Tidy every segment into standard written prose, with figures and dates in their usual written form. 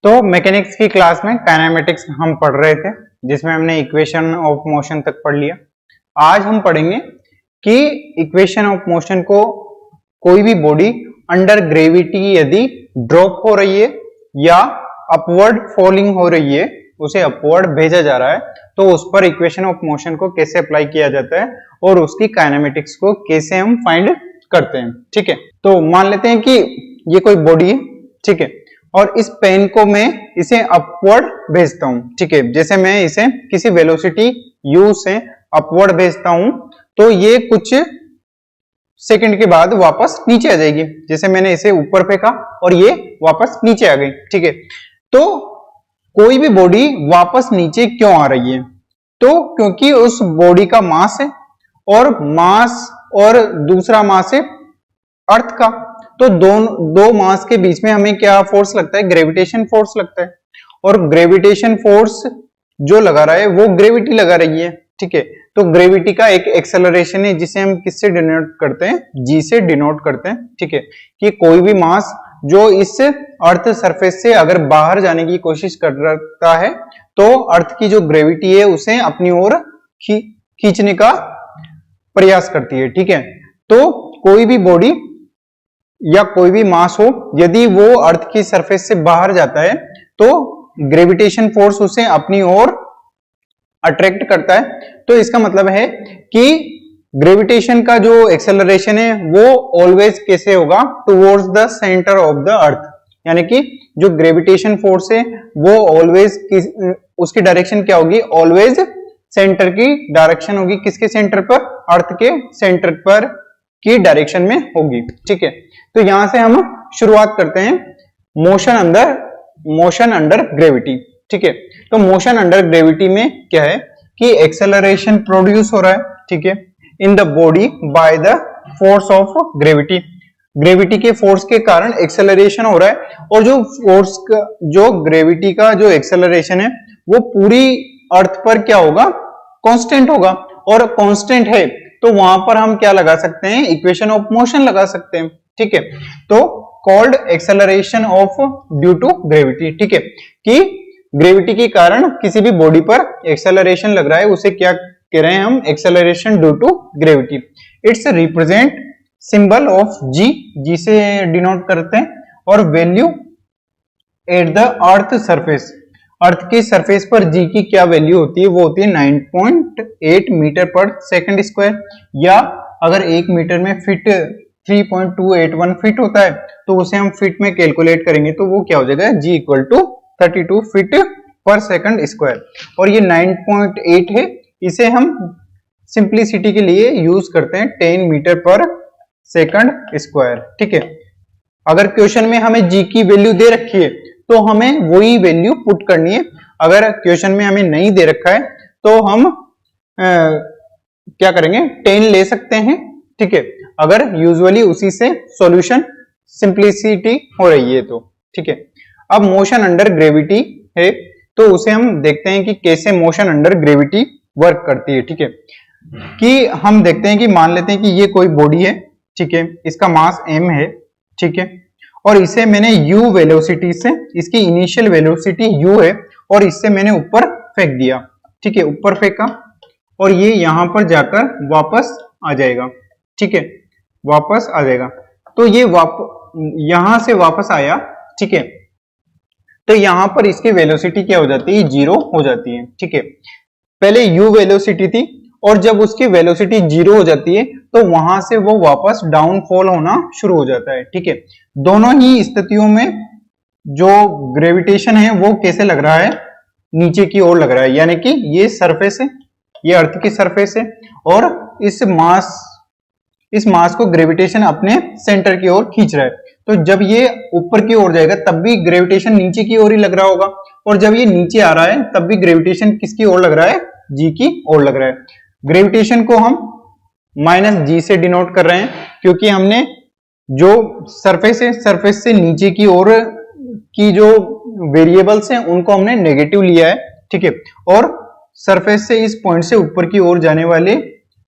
तो मैकेनिक्स की क्लास में काइनेमेटिक्स हम पढ़ रहे थे, जिसमें हमने इक्वेशन ऑफ मोशन तक पढ़ लिया। आज हम पढ़ेंगे कि इक्वेशन ऑफ मोशन को कोई भी बॉडी अंडर ग्रेविटी यदि ड्रॉप हो रही है या अपवर्ड फॉलिंग हो रही है, उसे अपवर्ड भेजा जा रहा है, तो उस पर इक्वेशन ऑफ मोशन को कैसे अप्लाई किया जाता है और उसकी काइनेमेटिक्स को कैसे हम फाइंड करते हैं। ठीक है, तो मान लेते हैं कि ये कोई बॉडी है, ठीक है, और इस पेन को मैं इसे अपवर्ड भेजता हूं। ठीक है, जैसे मैं इसे किसी वेलोसिटी u से अपवर्ड भेजता हूं तो ये कुछ सेकंड के बाद वापस नीचे आ जाएगी। जैसे मैंने इसे ऊपर फेंका और ये वापस नीचे आ गई। ठीक है, तो कोई भी बॉडी वापस नीचे क्यों आ रही है? तो क्योंकि उस बॉडी का मास है और मास और दूसरा मास है अर्थ का, तो दो मास के बीच में हमें क्या फोर्स लगता है? ग्रेविटेशन फोर्स लगता है, और ग्रेविटेशन फोर्स जो लगा रहा है वो ग्रेविटी लगा रही है। ठीक है, तो ग्रेविटी का एक एक्सेलरेशन है जिसे हम किससे डिनोट करते हैं? जी से डिनोट करते हैं। ठीक है, कि कोई भी मास जो इस अर्थ सरफेस से अगर बाहर जाने की कोशिश करता है तो अर्थ की जो ग्रेविटी है उसे अपनी ओर खींचने का प्रयास करती है। ठीक है, तो कोई भी बॉडी या कोई भी मास हो, यदि वो अर्थ की सरफेस से बाहर जाता है तो ग्रेविटेशन फोर्स उसे अपनी ओर अट्रैक्ट करता है। तो इसका मतलब है कि ग्रेविटेशन का जो एक्सेलरेशन है वो ऑलवेज कैसे होगा? Towards the centre of the earth, यानी कि जो ग्रेविटेशन फोर्स है वो ऑलवेज उसकी डायरेक्शन क्या होगी? ऑलवेज सेंटर की डायरेक्शन होगी। किसके सेंटर पर? अर्थ के सेंटर पर की डायरेक्शन में होगी। ठीक है, तो यहां से हम शुरुआत करते हैं मोशन अंडर ग्रेविटी। ठीक है, तो मोशन अंडर ग्रेविटी में क्या है कि एक्सेलरेशन प्रोड्यूस हो रहा है, ठीक है, in the body by the force of gravity. Gravity के फोर्स के कारण एक्सेलरेशन हो रहा है, और जो ग्रेविटी का जो एक्सेलरेशन है वो पूरी अर्थ पर क्या होगा? कांस्टेंट होगा, और कांस्टेंट है तो वहां पर हम क्या लगा सकते हैं? इक्वेशन ऑफ मोशन लगा सकते हैं। ठीक है, तो called acceleration of due to gravity. ठीक है, कि ग्रेविटी के कारण किसी भी बॉडी पर एक्सेलरेशन लग रहा है, उसे क्या कह रहे हैं हम? Acceleration due to gravity. It's represent symbol of g से डिनोट करते हैं, और value at the earth surface. Earth की सरफेस पर जी की क्या वैल्यू होती है? वो होती है 9.8 मीटर पर सेकंड स्क्वायर, या अगर 1 मीटर में फिट 3.281 फीट होता है तो उसे हम फीट में कैलकुलेट करेंगे तो वो क्या हो जाएगा? जी इक्वल टू 32 फीट पर सेकंड स्क्वायर। और ये 9.8 है, इसे हम सिंप्लिसिटी के लिए यूज करते हैं 10 मीटर पर सेकंड स्क्वायर। ठीक है, अगर क्वेश्चन में हमें जी की वैल्यू दे रखी है तो हमें वही वैल्यू पुट करनी है। अगर क्वेश्चन में हमें नहीं दे रखा है तो हम क्या करेंगे? 10 ले सकते हैं। ठीक है, अगर यूजुअली उसी से सॉल्यूशन सिंप्लिसिटी हो रही है तो। ठीक है, अब मोशन अंडर ग्रेविटी है तो उसे हम देखते हैं कि कैसे मोशन अंडर ग्रेविटी वर्क करती है। ठीक है, कि हम देखते हैं कि मान लेते हैं कि ये कोई बॉडी है, ठीक है, इसका मास m है, ठीक है, और इसे मैंने u वेलोसिटी से, इसकी इनिशियल वेलोसिटी u है, और इससे मैंने ऊपर फेंक दिया। ठीक है, ऊपर फेंका और ये यहां पर जाकर वापस आ जाएगा। ठीक है, वापस आ जाएगा, तो ये यहां से वापस आया। ठीक है, तो यहां पर इसकी वेलोसिटी क्या हो जाती है? 0 हो जाती है। ठीक है, पहले u वेलोसिटी थी, और जब उसकी वेलोसिटी 0 हो जाती है तो वहां से वो वापस डाउनफॉल होना शुरू हो जाता है। ठीक है, दोनों ही स्थितियों में जो ग्रेविटेशन है वो कैसे लग रहा है? नीचे की ओर लग रहा है, यानी कि ये सरफेस है, ये अर्थ की सरफेस है, और इस मास को ग्रेविटेशन अपने सेंटर की ओर खींच रहा है। तो जब ये ऊपर की ओर जाएगा तब भी ग्रेविटेशन नीचे की ओर ही लग रहा होगा, और जब ये नीचे आ रहा है तब भी ग्रेविटेशन किसकी ओर लग रहा है? जी की ओर लग रहा है। ग्रेविटेशन को हम -g से डिनोट कर रहे हैं, क्योंकि हमने जो सरफेस है, सरफेस से नीचे की ओर की जो वेरिएबल्स हैं उनको हमने नेगेटिव लिया है। ठीक है, और सरफेस से इस पॉइंट से ऊपर की ओर जाने वाले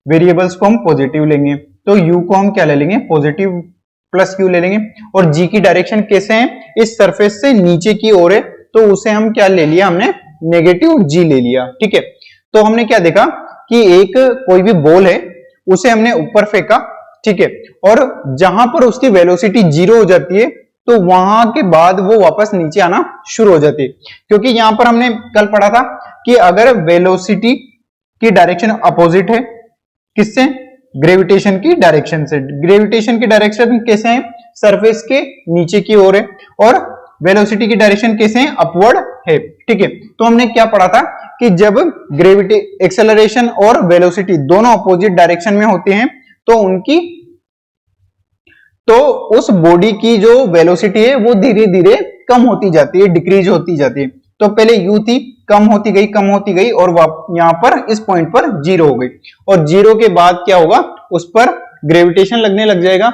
वेरिएबल्स को हम पॉजिटिव लेंगे, तो u को हम क्या ले लेंगे? पॉजिटिव प्लस q ले लेंगे। और g की डायरेक्शन कैसे है? इस सरफेस से नीचे की ओर है, तो उसे हम क्या ले लिया, हमने नेगेटिव जी ले लिया। ठीक है, तो हमने क्या देखा कि एक कोई भी बॉल है उसे हमने ऊपर फेंका, ठीक है, और जहां पर उसकी वेलोसिटी 0 हो जाती है तो वहां के बाद वो वापस नीचे आना शुरू हो जाती है, क्योंकि यहां पर हमने कल पढ़ा था कि अगर वेलोसिटी की डायरेक्शन अपोजिट है किससे, ग्रेविटेशन की डायरेक्शन से। ग्रेविटेशन की डायरेक्शन कैसे है, सरफेस के नीचे की ओर है, और वेलोसिटी की डायरेक्शन कैसे है, अपवर्ड है। ठीक है, तो हमने क्या पढ़ा था कि जब ग्रेविटी एक्सेलरेशन और वेलोसिटी दोनों अपोजिट डायरेक्शन में होते हैं तो उस बॉडी की जो वेलोसिटी है वो धीरे धीरे कम होती जाती है, डिक्रीज होती जाती है। तो पहले यू थी, कम होती गई और यहां पर इस पॉइंट पर 0 हो गई, और 0 के बाद क्या होगा, उस पर ग्रेविटेशन लगने लग जाएगा।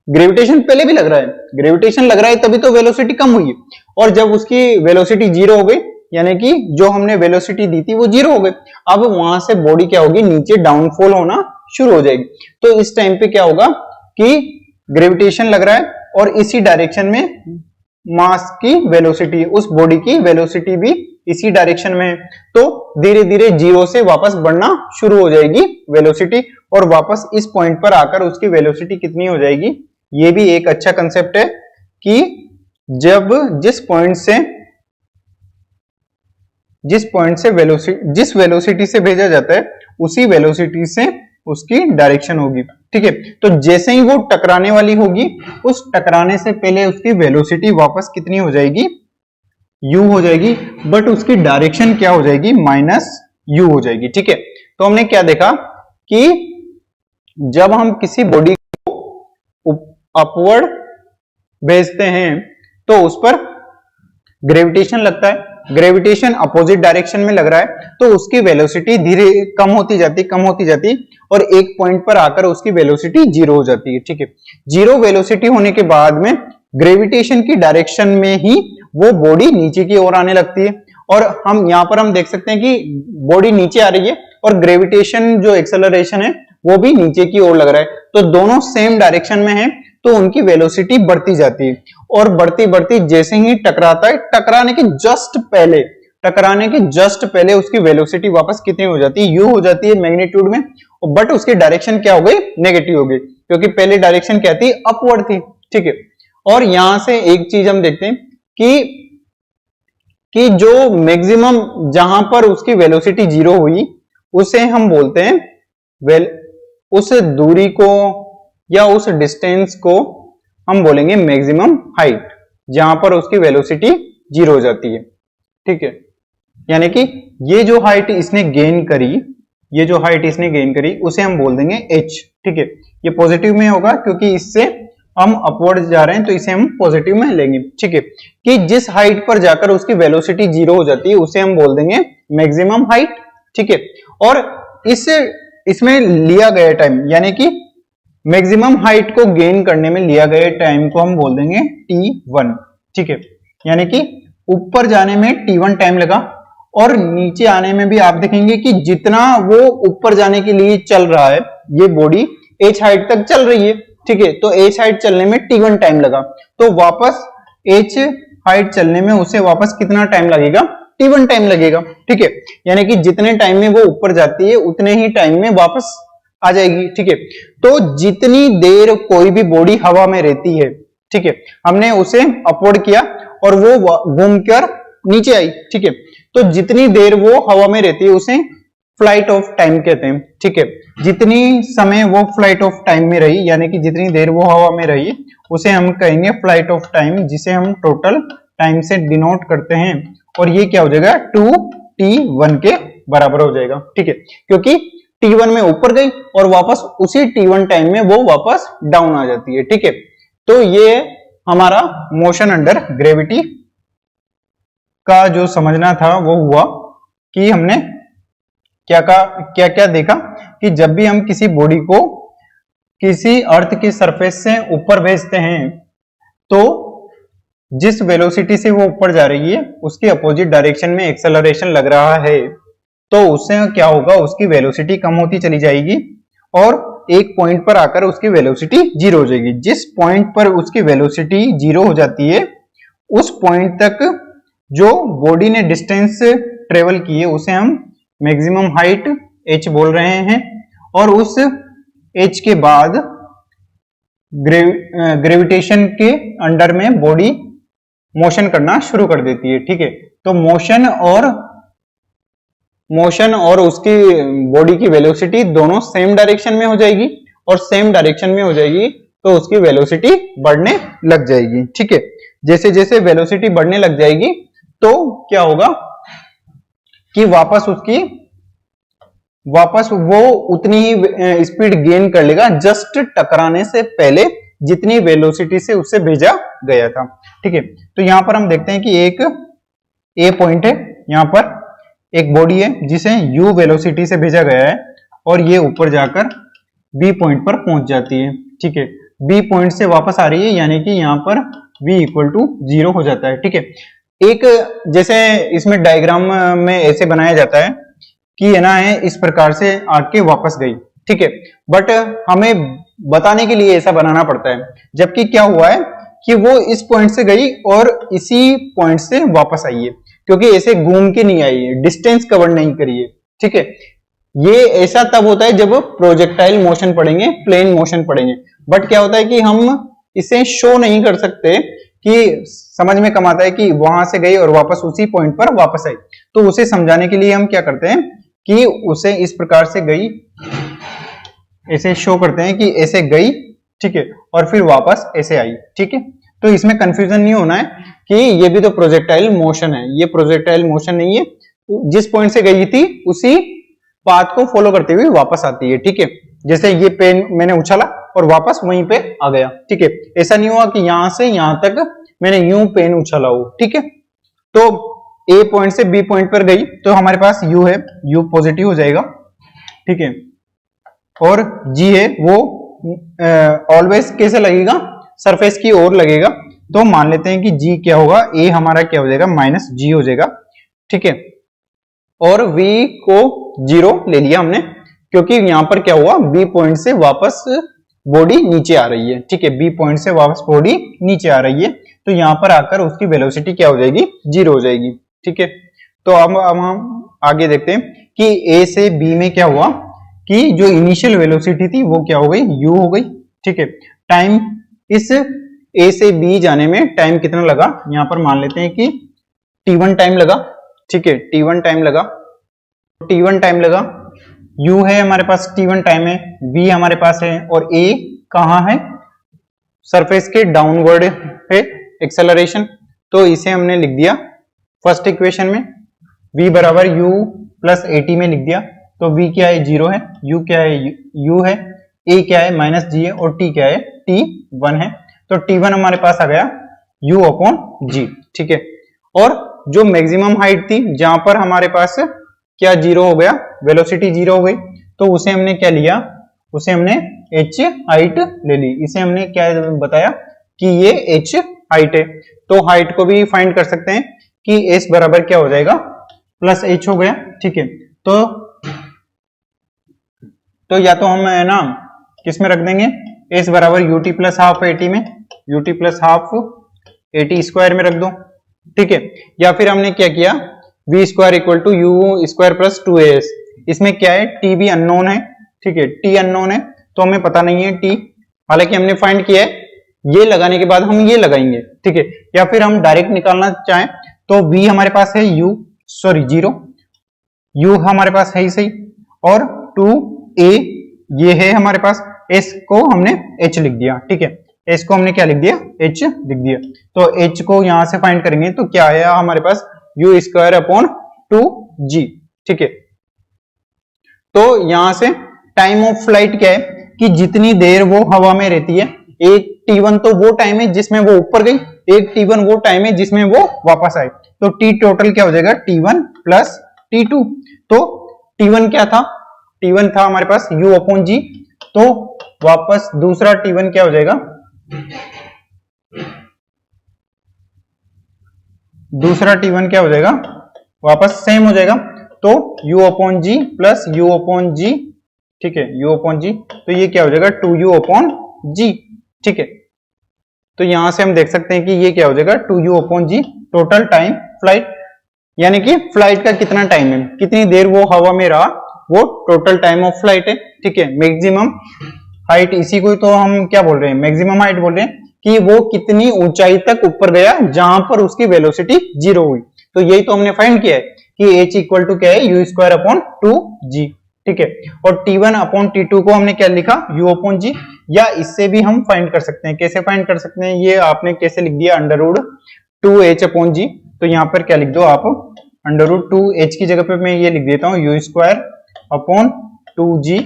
ग्रेविटेशन पहले भी लग रहा है, ग्रेविटेशन लग रहा है तभी तो वेलोसिटी कम हुई है, और जब उसकी वेलोसिटी 0 हो गई, यानी कि जो हमने वेलोसिटी दी थी वो 0 हो गई, अब वहां से बॉडी क्या होगी, नीचे डाउनफॉल होना शुरू हो जाएगी। तो इस टाइम पे क्या होगा कि ग्रेविटेशन लग रहा है और इसी डायरेक्शन में मास की वेलोसिटी, उस बॉडी की वेलोसिटी भी इसी डायरेक्शन में है, तो धीरे धीरे 0 से वापस बढ़ना शुरू हो जाएगी वेलोसिटी, और वापस इस पॉइंट पर आकर उसकी वेलोसिटी कितनी हो जाएगी। ये भी एक अच्छा कंसेप्ट है कि जब जिस वेलोसिटी से भेजा जाता है उसी वेलोसिटी से उसकी डायरेक्शन होगी। ठीक है, तो जैसे ही वो टकराने वाली होगी, उस टकराने से पहले उसकी वेलोसिटी वापस कितनी हो जाएगी, u हो जाएगी, बट उसकी डायरेक्शन क्या हो जाएगी, -u हो जाएगी। ठीक है, तो हमने क्या देखा कि जब हम किसी बॉडी को अपवर्ड भेजते हैं तो उस पर ग्रेविटेशन लगता है, ग्रेविटेशन अपोजिट डायरेक्शन में लग रहा है तो उसकी वेलोसिटी धीरे कम होती जाती और एक पॉइंट पर आकर उसकी वेलोसिटी 0 हो जाती है। ठीक है, 0 वेलोसिटी होने के बाद में ग्रेविटेशन की डायरेक्शन में ही वो बॉडी नीचे की ओर आने लगती है, और हम यहां पर हम देख सकते हैं कि बॉडी नीचे आ रही है और ग्रेविटेशन जो एक्सेलरेशन है वो भी नीचे की ओर लग रहा है, तो दोनों सेम डायरेक्शन में है, तो उनकी वेलोसिटी बढ़ती जाती है, और बढ़ती बढ़ती जैसे ही टकराता है, टकराने के जस्ट पहले उसकी वेलोसिटी वापस कितनी हो जाती है, u हो जाती है मैग्नीट्यूड में, बट उसकी डायरेक्शन क्या हो गई, नेगेटिव हो गई, क्योंकि पहले डायरेक्शन क्या थी, अपवर्ड थी। ठीक है, और यहां से एक चीज हम देखते हैं कि जो मैक्सिमम जहां पर उसकी वेलोसिटी 0 हुई उसे हम बोलते हैं उस दूरी को या उस डिस्टेंस को हम बोलेंगे मैक्सिमम हाइट, जहां पर उसकी वेलोसिटी 0 हो जाती है। ठीक है, यानी कि ये जो हाइट इसने गेन करी उसे हम बोल देंगे h। ठीक है, ये पॉजिटिव में होगा क्योंकि इससे हम अपवर्ड जा रहे हैं तो इसे हम पॉजिटिव में लेंगे। ठीक है, कि जिस हाइट पर जाकर उसकी वेलोसिटी 0 हो जाती है उसे हम बोल देंगे मैक्सिमम हाइट। ठीक है, और इसमें लिया गया टाइम, यानी कि मैक्सिमम हाइट को गेन करने में लिया गया टाइम को हम बोल देंगे t1। ठीक है, यानी कि ऊपर जाने में t1 टाइम लगा, और नीचे आने में भी आप देखेंगे कि जितना वो ऊपर जाने के लिए चल रहा है, ये बॉडी h हाइट तक चल रही है। ठीक है, तो h हाइट चलने में t1 टाइम लगा, तो वापस h हाइट चलने में उसे वापस कितना टाइम लगेगा, t1 टाइम लगेगा। ठीक है, यानी कि जितने टाइम में वो ऊपर जाती है उतने ही टाइम में वापस आ जाएगी। ठीक है, तो जितनी देर कोई भी बॉडी हवा में रहती है, ठीक है, हमने उसे अपवर्ड किया और वो घूमकर नीचे आई। ठीक है, तो जितनी देर वो हवा में रहती है उसे फ्लाइट ऑफ टाइम कहते हैं। ठीक है, जितनी समय वो फ्लाइट ऑफ टाइम में रही, यानी कि जितनी देर वो हवा में रही उसे हम कहेंगे फ्लाइट ऑफ टाइम, जिसे हम टोटल टाइम से डिनोट करते हैं, और ये क्या हो जाएगा, 2t1 के बराबर हो जाएगा। ठीक है, क्योंकि t1 में ऊपर गई और वापस उसी t1 टाइम में वो वापस डाउन आ जाती है। ठीक है, तो ये हमारा मोशन अंडर ग्रेविटी का जो समझना था वो हुआ कि हमने क्या देखा कि जब भी हम किसी बॉडी को किसी अर्थ की सरफेस से ऊपर भेजते हैं तो जिस वेलोसिटी से वो ऊपर जा रही है उसके अपोजिट डायरेक्शन में एक्सेलरेशन लग रहा है, तो उससे क्या होगा, उसकी वेलोसिटी कम होती चली जाएगी और एक पॉइंट पर आकर उसकी वेलोसिटी 0 हो जाएगी। जिस पॉइंट पर उसकी वेलोसिटी 0 हो जाती है उस पॉइंट तक जो बॉडी ने डिस्टेंस ट्रेवल की है उसे हम मैक्सिमम हाइट h बोल रहे हैं, और उस h के बाद ग्रेविटेशन के अंडर में बॉडी मोशन करना शुरू कर देती है। ठीक है, तो मोशन और उसकी बॉडी की वेलोसिटी दोनों सेम डायरेक्शन में हो जाएगी, और सेम डायरेक्शन में हो जाएगी तो उसकी वेलोसिटी बढ़ने लग जाएगी। ठीक है, जैसे जैसे वेलोसिटी बढ़ने लग जाएगी तो क्या होगा कि वापस वो उतनी ही स्पीड गेन कर लेगा जस्ट टकराने से पहले जितनी वेलोसिटी से उससे भेजा गया था। ठीक है, तो यहां पर हम देखते हैं कि एक ए पॉइंट है, यहां पर एक बॉडी है जिसे u वेलोसिटी से भेजा गया है, और ये ऊपर जाकर b पॉइंट पर पहुंच जाती है। ठीक है, b पॉइंट से वापस आ रही है, यानी कि यहाँ पर v इक्वल टू 0 हो जाता है। ठीक है, एक जैसे इसमें डायग्राम में ऐसे बनाया जाता है कि है इस प्रकार से आके वापस गई। ठीक है, बट हमें बताने के लिए ऐसा बनाना पड़ता है, जबकि क्या हुआ है कि वो इस पॉइंट से गई और इसी पॉइंट से वापस आई है, क्योंकि ऐसे घूम के नहीं आई है, डिस्टेंस कवर नहीं करी है। ठीक है, ये ऐसा तब होता है जब प्रोजेक्टाइल मोशन पढ़ेंगे, प्लेन मोशन पढ़ेंगे, बट क्या होता है कि हम इसे शो नहीं कर सकते कि समझ में कम आता है कि वहां से गई और वापस उसी पॉइंट पर वापस आई। तो उसे समझाने के लिए हम क्या करते हैं कि उसे इस प्रकार से गई, ऐसे शो करते हैं कि ऐसे गई, ठीक है, और फिर वापस ऐसे आई। ठीक है, तो इसमें कंफ्यूजन नहीं होना है कि ये भी तो प्रोजेक्टाइल मोशन है, ये प्रोजेक्टाइल मोशन नहीं है, जिस पॉइंट से गई थी उसी पाथ को फॉलो करते हुए वापस आती है। ठीक है, जैसे ये पेन मैंने उछाला और वापस वहीं पे आ गया। ठीक है, ऐसा नहीं हुआ कि यहां से यहां तक मैंने यूं पेन उछाला हो। ठीक है, तो ए पॉइंट से बी पॉइंट पर गई तो हमारे पास यू है, यू पॉजिटिव हो जाएगा। ठीक है, और जी है वो ऑलवेज कैसे लगेगा, सरफेस की ओर लगेगा, तो मान लेते हैं कि जी क्या होगा, ए हमारा क्या हो जाएगा, माइनस जी हो जाएगा। ठीक है, और v को 0 ले लिया हमने, क्योंकि यहां पर क्या हुआ, बी पॉइंट से वापस बॉडी नीचे आ रही है। ठीक है, बी पॉइंट से वापस बॉडी नीचे आ रही है, तो यहां पर आकर उसकी वेलोसिटी क्या हो जाएगी, 0 हो जाएगी। ठीक है, तो अब हम आगे देखते हैं कि ए से बी में क्या हुआ कि जो इनिशियल वेलोसिटी थी वो क्या हो गई, u हो गई। ठीक है, टाइम इस ए से बी जाने में टाइम कितना लगा, यहां पर मान लेते हैं कि t1 टाइम लगा। ठीक है, t1 टाइम लगा, t1 टाइम लगा, u है हमारे पास, t1 टाइम है, v हमारे पास है, और a कहाँ है, सरफेस के डाउनवर्ड है एक्सेलरेशन, तो इसे हमने लिख दिया फर्स्ट इक्वेशन में, v बराबर u प्लस at में लिख दिया। तो v क्या है, 0 है, u क्या है, u है, a क्या है, माइनस g है, और t क्या है, t1 है। तो t1 हमारे पास आ गया u अपॉन g। ठीक है, और जो मैक्सिमम हाइट थी जहां पर हमारे पास क्या 0 हो गया, वेलोसिटी 0 हो गई, तो उसे हमने क्या लिया, उसे हमने h हाइट ले ली। इसे हमने क्या बताया कि ये h हाइट है, तो हाइट को भी फाइंड कर सकते हैं कि s बराबर क्या हो जाएगा, प्लस h हो गया। ठीक है, तो या तो हम है ना किस में रख देंगे, s बराबर ut प्लस हाफ at में, ut plus half at square में रख दो। ठीक है, या फिर हमने क्या किया, v square equal to u square plus 2as, इसमें क्या है, t भी अननोन है। ठीक है, t अननोन है तो हमें पता नहीं है t, हालांकि हमने फाइंड किया है, ये लगाने के बाद हम ये लगाएंगे। ठीक है, या फिर हम डायरेक्ट निकालना चाहें तो v हमारे पास है 0, u हमारे पास है ही सही, और 2a ये है हमारे पास, s को हमने h लिख दिया। ठीक है, s को हमने क्या लिख दिया, h लिख दिया। तो h को यहां से फाइंड करेंगे तो क्या आया हमारे पास, u स्क्वायर अपॉन 2g। ठीक है, तो यहां से टाइम ऑफ फ्लाइट क्या है कि जितनी देर वो हवा में रहती है, एक t1 तो वो टाइम है जिसमें वो ऊपर गई, एक t1 वो टाइम है जिसमें वो वापस आए, तो t टोटल क्या हो जाएगा, t1 प्लस t2। तो t1 क्या था, t1 था हमारे पास u अपॉन g, तो वापस दूसरा t1 क्या हो जाएगा, दूसरा t1 क्या हो जाएगा, वापस सेम हो जाएगा, तो u अपॉन जी प्लस u अपॉन जी। ठीक है, u अपॉन जी, तो ये क्या हो जाएगा, 2u अपॉन जी। ठीक है, तो यहां से हम देख सकते हैं कि ये क्या हो जाएगा, 2u अपॉन जी, टोटल टाइम फ्लाइट, यानी कि फ्लाइट का कितना टाइम है, कितनी देर वो हवा में रहा, वो टोटल टाइम ऑफ फ्लाइट है। ठीक है, मैक्सिमम हाइट, इसी को तो हम क्या बोल रहे हैं, मैक्सिमम हाइट बोल रहे हैं कि वो कितनी ऊंचाई तक ऊपर गया जहां पर उसकी वेलोसिटी 0 हुई। तो यही तो हमने फाइंड किया है कि h इक्वल टू क्या है, u स्क्वायर अपॉन 2g। ठीक है, और t1 अपॉन t2 को हमने क्या लिखा, u अपॉन g। या इससे भी हम फाइंड कर सकते हैं, कैसे फाइंड कर सकते हैं, ये आपने कैसे लिख दिया, under root 2h upon g। तो यहाँ पर क्या लिख दो आप, अंडर रूट 2h की जगह पे मैं ये लिख देता हूँ u स्क्वायर अपॉन 2g,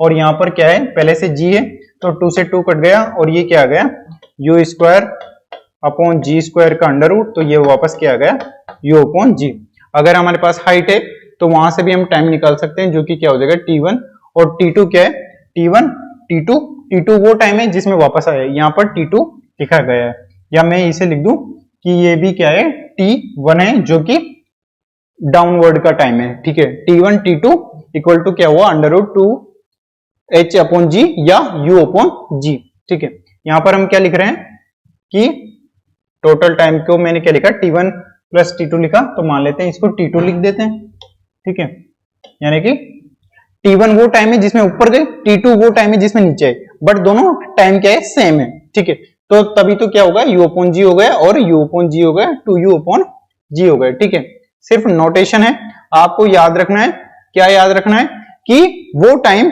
और यहाँ पर क्या है, पहले से g है तो 2 से 2 कट गया, और ये क्या आ गया, u square upon g square का अंडर रूट, तो ये वापस क्या आ गया, u अपॉन g। अगर हमारे पास हाइट है तो वहां से भी हम टाइम निकाल सकते हैं, जो कि क्या हो जाएगा t1, और t2 क्या है, t1 t2 वो टाइम है जिसमें वापस आया है, यहाँ पर t2 लिखा गया है, या मैं इसे लिख दूं कि ये भी क्या है, t1 है जो कि डाउनवर्ड का टाइम है। ठीक है, t1 t2 इक्वल टू क्या हुआ, under root 2h upon g या u अपॉन g। ठीक है, यहां पर हम क्या लिख रहे हैं कि टोटल टाइम को मैंने क्या लिखा, t1 प्लस t2 लिखा, तो मान लेते हैं इसको t2 लिख देते हैं। ठीक है, यानी कि t1 वो टाइम है जिसमें ऊपर गए, t2 वो टाइम है जिसमें नीचे है, बट दोनों टाइम क्या है, सेम है। ठीक है, तो तभी तो क्या होगा, u अपॉन g हो गया, और u अपॉन g हो गया, 2u अपॉन g हो गया। ठीक है, सिर्फ नोटेशन है, आपको याद रखना है, क्या याद रखना है कि वो टाइम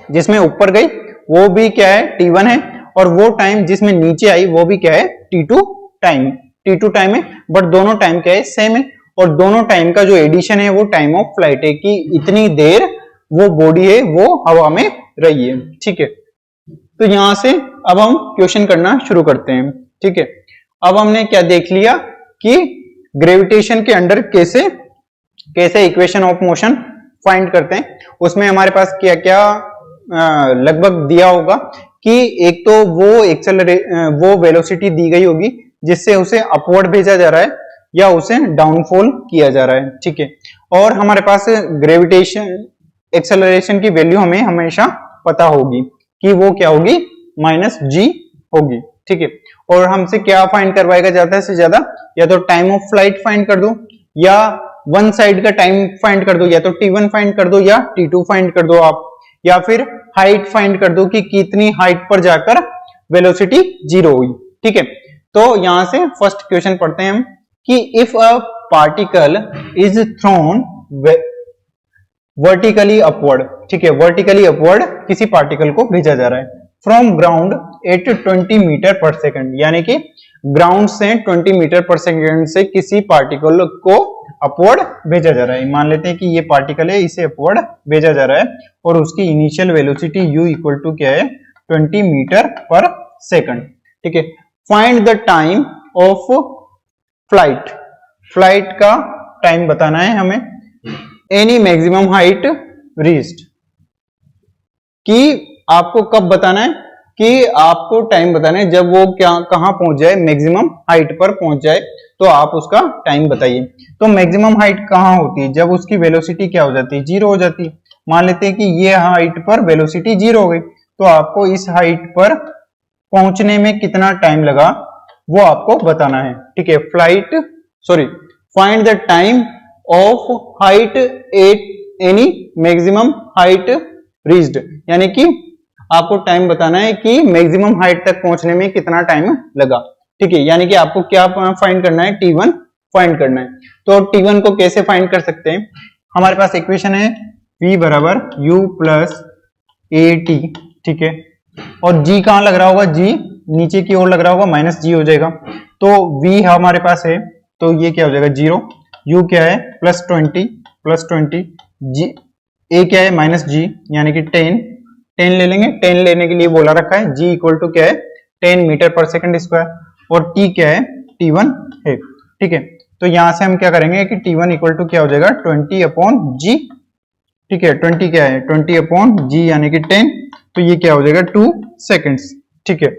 जिसमें ऊपर गई वो भी क्या है, t1 है, और वो टाइम जिसमें नीचे आई वो भी क्या है, t2 टाइम है, बट दोनों टाइम क्या है, सेम है, और दोनों टाइम का जो एडिशन है वो टाइम ऑफ फ्लाइट है, कि इतनी देर वो बॉडी है वो हवा में रही है। ठीक है, तो यहां से अब हम क्वेश्चन करना शुरू करते हैं। ठीक है, अब हमने क्या देख लिया कि ग्रेविटेशन के अंडर कैसे इक्वेशन ऑफ मोशन फाइंड करते हैं। उसमें हमारे पास क्या क्या लगभग दिया होगा कि एक तो वो वेलोसिटी दी गई होगी जिससे उसे अपवर्ड भेजा जा रहा है या उसे डाउनफॉल किया जा रहा है। ठीक है, और हमारे पास ग्रेविटेशन एक्सेलरेशन की वैल्यू हमें हमेशा पता होगी कि वो क्या होगी, -g होगी। ठीक है, और हमसे क्या फाइंड करवाएगा ज्यादा से ज्यादा, या तो टाइम ऑफ फ्लाइट फाइंड कर दो, या वन साइड का टाइम फाइंड कर दो, या तो t1 फाइंड कर दो या t2 फाइंड कर दो आप, या फिर हाइट फाइंड कर दो कि कितनी हाइट पर जाकर वेलोसिटी 0 हुई। ठीक है, तो यहां से फर्स्ट क्वेश्चन पढ़ते हैं हम कि if a particle is thrown vertically upward. ठीक है, वर्टिकली अपवर्ड किसी पार्टिकल को भेजा जा रहा है from ground eight 20 metre per second, यानी कि ग्राउंड से 20 मीटर पर सेकंड से किसी पार्टिकल को अपवर्ड भेजा जा रहा है। मान लेते हैं कि ये पार्टिकल है, इसे अपवर्ड भेजा जा रहा है, और उसकी initial velocity u equal to क्या है, 20 मीटर पर सेकंड। ठीक है, find the time of flight का टाइम बताना है हमें, एनी मैक्सिमम हाइट रीच्ड, कि आपको कब बताना है, कि आपको टाइम बताना है जब वो क्या कहां पहुंच जाए, मैक्सिमम हाइट पर पहुंच जाए, तो आप उसका टाइम बताइए। तो मैक्सिमम हाइट कहां होती है, जब उसकी वेलोसिटी क्या हो जाती है, 0 हो जाती है। मान लेते हैं कि ये हाइट पर वेलोसिटी 0 हो गई, तो आपको इस हाइट पर पहुंचने में कितना टाइम लगा वो आपको बताना है। ठीक है, find the time of height at any maximum height reached, यानी कि आपको टाइम बताना है कि मैक्सिमम हाइट तक पहुंचने में कितना टाइम लगा। ठीक है, यानी कि आपको क्या फाइंड करना है, t1 फाइंड करना है। तो t1 को कैसे फाइंड कर सकते हैं, हमारे पास इक्वेशन है v बराबर u प्लस at। ठीक है, और g कहां लग रहा होगा, g नीचे की ओर लग रहा होगा, -g हो जाएगा। तो v हमारे पास है, तो ये क्या हो जाएगा 0, u क्या है +20 g, a क्या है -g यानी कि 10 ले लेंगे, 10 लेने के लिए बोला रखा है, g इक्वल टू क्या है 10 मीटर पर सेकंड स्क्वायर, और t क्या है, t1 है। ठीक है, तो यहां से हम क्या करेंगे कि t1 इक्वल टू क्या हो जाएगा 20 अपॉन g। ठीक है, 20 क्या है, 20 अपॉन g यानी कि 10, तो ये क्या हो जाएगा 2 सेकंड्स। ठीक है,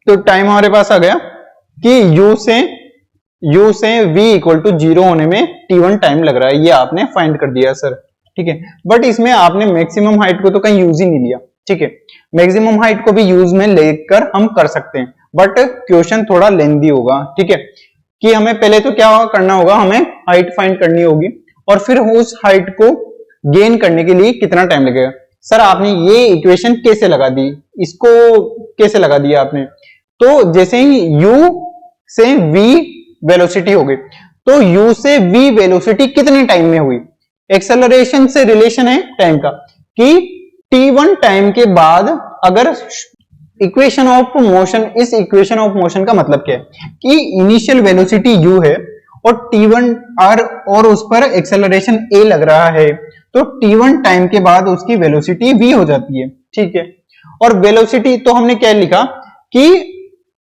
तो टाइम हमारे पास आ गया कि u से v इक्वल टू 0 होने में t1 टाइम लग रहा है, ये आपने फाइंड कर दिया सर। ठीक है, बट इसमें आपने मैक्सिमम हाइट को तो कहीं यूज ही नहीं लिया। ठीक है, मैक्सिमम हाइट को भी यूज में लेकर हम कर सकते हैं, बट क्वेश्चन थोड़ा लेंदी होगा। ठीक है, कि हमें पहले तो क्या करना होगा, हमें हाइट फाइंड करनी होगी और फिर उस हाइट को गेन करने के लिए कितना टाइम लगेगा। सर आपने ये इक्वेशन कैसे लगा दी, इसको कैसे लगा दिया आपने? तो जैसे ही u से v वेलोसिटी हो गई, तो u से v वेलोसिटी कितने टाइम में हुई? एक्सेलरेशन से रिलेशन है टाइम का कि t1 टाइम के बाद अगर इक्वेशन ऑफ मोशन, इस इक्वेशन ऑफ मोशन का मतलब क्या है कि इनिशियल वेलोसिटी u है और t1 r और उस पर एक्सेलरेशन a लग रहा है, तो t1 टाइम के बाद उसकी वेलोसिटी v हो जाती है, ठीक है। और वेलोसिटी तो हमने क्या लिखा कि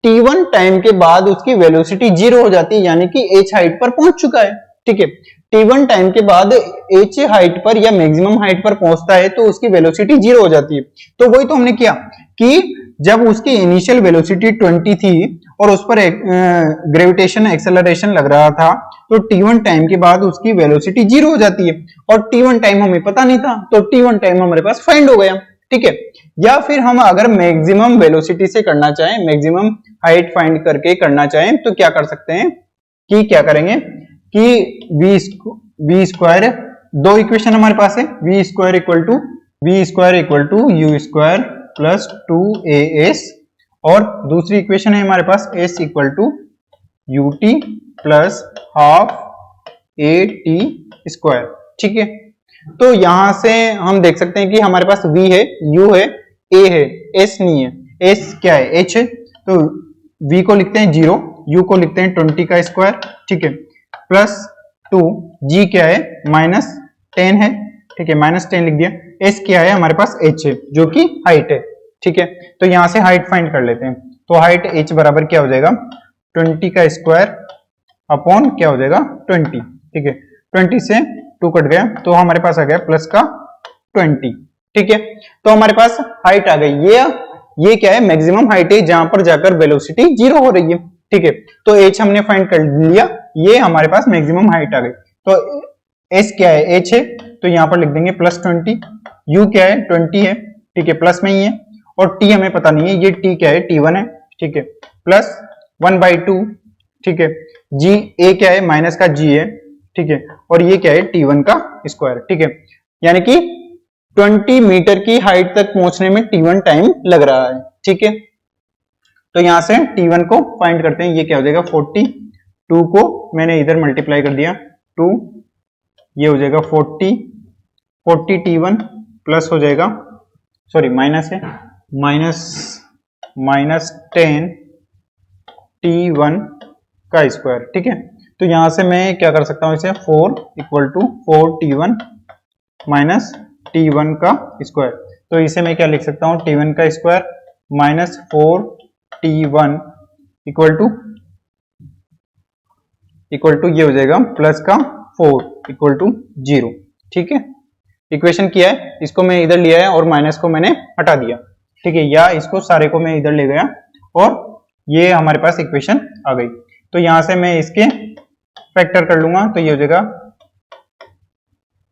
t1 टाइम के बाद उसकी वेलोसिटी 0 हो जाती है, यानी कि h हाइट पर पहुंच चुका है, ठीक है। t1 टाइम के बाद h हाइट पर या मैक्सिमम हाइट पर पहुंचता है तो उसकी वेलोसिटी 0 हो जाती है। तो वही तो हमने किया कि जब उसकी इनिशियल वेलोसिटी 20 थी और उस पर ग्रेविटेशन एक्सेलरेशन लग रहा था, तो t1 टाइम के बाद उसकी वेलोसिटी 0 हो जाती है और t1 टाइम हमें पता नहीं था, तो t1 टाइम हमारे पास फाइंड हो गया, ठीक है। या फिर हम अगर मैक्सिमम वेलोसिटी से करना चाहें, मैक्सिमम हाइट फाइंड करके करना चाहें, तो क्या कर सकते हैं कि क्या करेंगे कि v स्क्वायर, दो इक्वेशन हमारे पास है, v square equal to u square plus 2as, और दूसरी इक्वेशन है हमारे पास s equal to ut plus half at square, ठीक है। तो यहां से हम देख सकते हैं कि हमारे पास v है, u है, a है, s नहीं है। s क्या है? h है, तो v को लिखते हैं 0, u को लिखते हैं 20 का स्क्वायर, ठीक है, प्लस 2, g क्या है? -10 है, ठीक है, -10 लिख दिया। s क्या है? हमारे पास h है जो कि हाइट है, ठीक है। तो यहां से हाइट फाइंड कर लेते हैं, तो हाइट h बराबर क्या हो जाएगा? 20 का स्क्वायर अपॉन क्या हो जाएगा? 20, ठीक है। 20 से 2 कट गया तो हमारे पास आ गया प्लस का 20, ठीक है। तो हमारे पास हाइट आ गई। ये क्या है? मैक्सिमम हाइट है जहां पर जाकर वेलोसिटी 0 हो रही है, ठीक है। तो h हमने फाइंड कर लिया, ये हमारे पास मैक्सिमम हाइट आ गई। तो s क्या है? h है, तो यहां पर लिख देंगे प्लस 20, u क्या है? 20 है, ठीक है, प्लस में ही है, और t हमें पता नहीं है, ये t क्या है? t1 है, ठीक है, प्लस 1/2, ठीक है। g a क्या है? माइनस का g है, ठीक है, और ये क्या है? t1 का स्क्वायर, ठीक है। यानी कि 20 मीटर की हाइट तक पहुंचने में t1 टाइम लग रहा है, ठीक है। तो यहां से t1 को फाइंड करते हैं, ये क्या हो जाएगा? 40, 2 को मैंने इधर मल्टीप्लाई कर दिया, 2, ये हो जाएगा 40 t1 प्लस हो जाएगा, सॉरी माइनस है, माइनस 10 t1 का स्क्वायर, ठीक है। तो यहां से मैं क्या कर सकता हूं इसे? 4 equal to 4 t1 minus t1 का स्क्वायर। तो इसे मैं क्या लिख सकता हूं? t1 का square minus 4 t1 equal to ये हो जाएगा प्लस का 4 इक्वल टू 0, ठीक है। इक्वेशन किया है, इसको मैं इधर लिया है और माइनस को मैंने हटा दिया, ठीक है, या इसको सारे को मैं इधर ले गया और ये हमारे पास इक्वेशन आ गई। तो यहां से मैं इसके फैक्टर कर लूंगा, तो ये हो जाएगा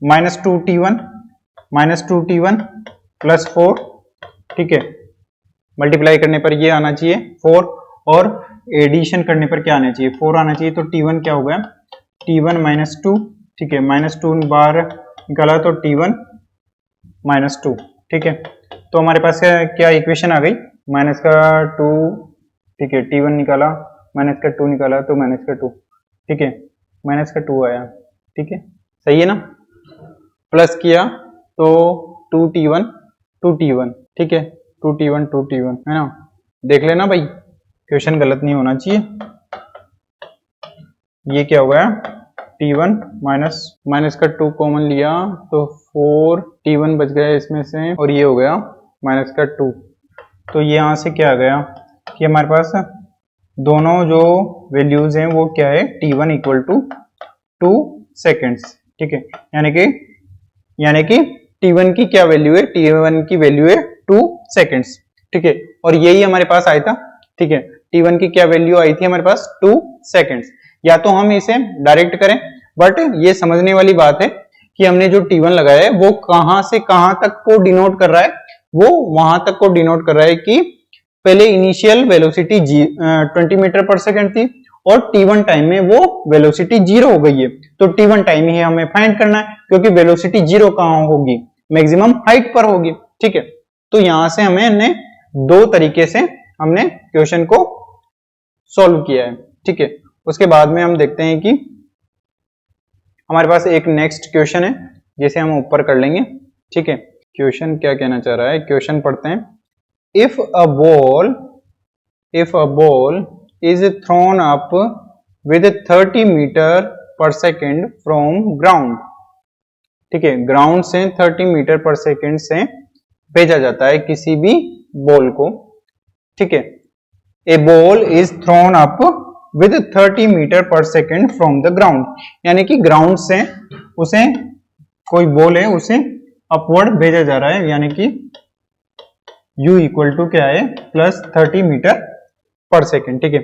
minus two T one plus 4, ठीक है, मल्टीप्लाई करने पर ये आना चाहिए 4 और एडिशन करने पर क्या आना चाहिए? 4 आना चाहिए। तो t1 क्या हो गया? t1 माइनस 2, ठीक है, माइनस 2 बार निकाला तो t1 माइनस 2, ठीक है। तो हमारे पास क्या इक्वेशन आ गई? माइनस का 2, ठीक है, t1 निकाला, माइनस का 2 निकाला तो माइनस का 2, ठीक है, माइनस का 2 आया, ठीक है, सही है ना। प्लस किया तो 2t1, ठीक है, 2t1 है ना। देख लेना भाई, क्वेश्चन गलत नहीं होना चाहिए। ये क्या हो गया? t1 माइनस का 2 कॉमन लिया तो 4 t1 बच गया इसमें से, और ये हो गया माइनस का 2। तो ये यहां से क्या आ गया कि हमारे पास दोनों जो वैल्यूज हैं वो क्या है? t1 इक्वल टू 2 सेकेंड्स, ठीक है, यानी कि t1 की क्या वैल्यू है? t1 की वैल्यू है 2 सेकेंड्स, ठीक है, और यही हमारे पास आया था, ठीक है। t1 की क्या वैल्यू आई थी हमारे पास? 2 सेकेंड्स। या तो हम इसे डायरेक्ट करें, बट ये समझने वाली बात है कि हमने जो t1 लगाया है वो कहां से कहां तक को डिनोट कर रहा है? वो वहां तक को डिनोट कर रहा है कि पहले initial velocity 20 metre per second थी और t1 टाइम में वो वेलोसिटी जीरो हो गई है, तो t1 टाइम ही हमें फाइंड करना है, क्योंकि वेलोसिटी जीरो कहां होगी, मैक्सिमम हाइट पर होगी। ठीक है, तो यहां से हमने दो तरीके से हमने क्वेश्चन को सॉल्व किया है। ठीक है, उसके बाद में हम देखते हैं कि हमारे पास एक नेक्स्ट क्वेश्चन है जिसे हम ऊपर कर लेंगे। ठीक है, क्वेश्चन क्या कहना चाह रहा है, क्वेश्चन पढ़ते हैं। If a ball is thrown up with 30 metre per second from ground. ठीक है, ग्राउंड से 30 मीटर पर सेकेंड से भेजा जाता है किसी भी बॉल को। ठीक है, a ball is thrown up with 30 metre per second from the ground, यानी कि ग्राउंड से उसे कोई बॉल है उसे अपवर्ड भेजा जा रहा है, यानी कि u इक्वल टू क्या है, प्लस 30 मीटर पर सेकेंड। ठीक है,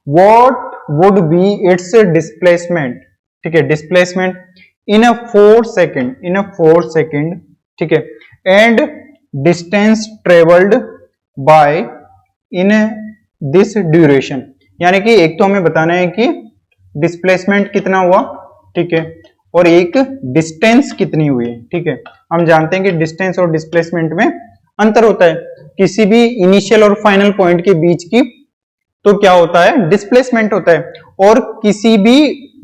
what would be it's displacement. ठीक है, डिस्प्लेसमेंट इन अ 4 सेकेंड। ठीक है, and distance travelled by in this duration, यानी कि एक तो हमें बताना है कि डिस्प्लेसमेंट कितना हुआ, ठीक है, और एक डिस्टेंस कितनी हुई है। ठीक है, हम जानते हैं कि डिस्टेंस और डिस्प्लेसमेंट में अंतर होता है, किसी भी इनिशियल और फाइनल पॉइंट के बीच की तो क्या होता है, डिस्प्लेसमेंट होता है, और किसी भी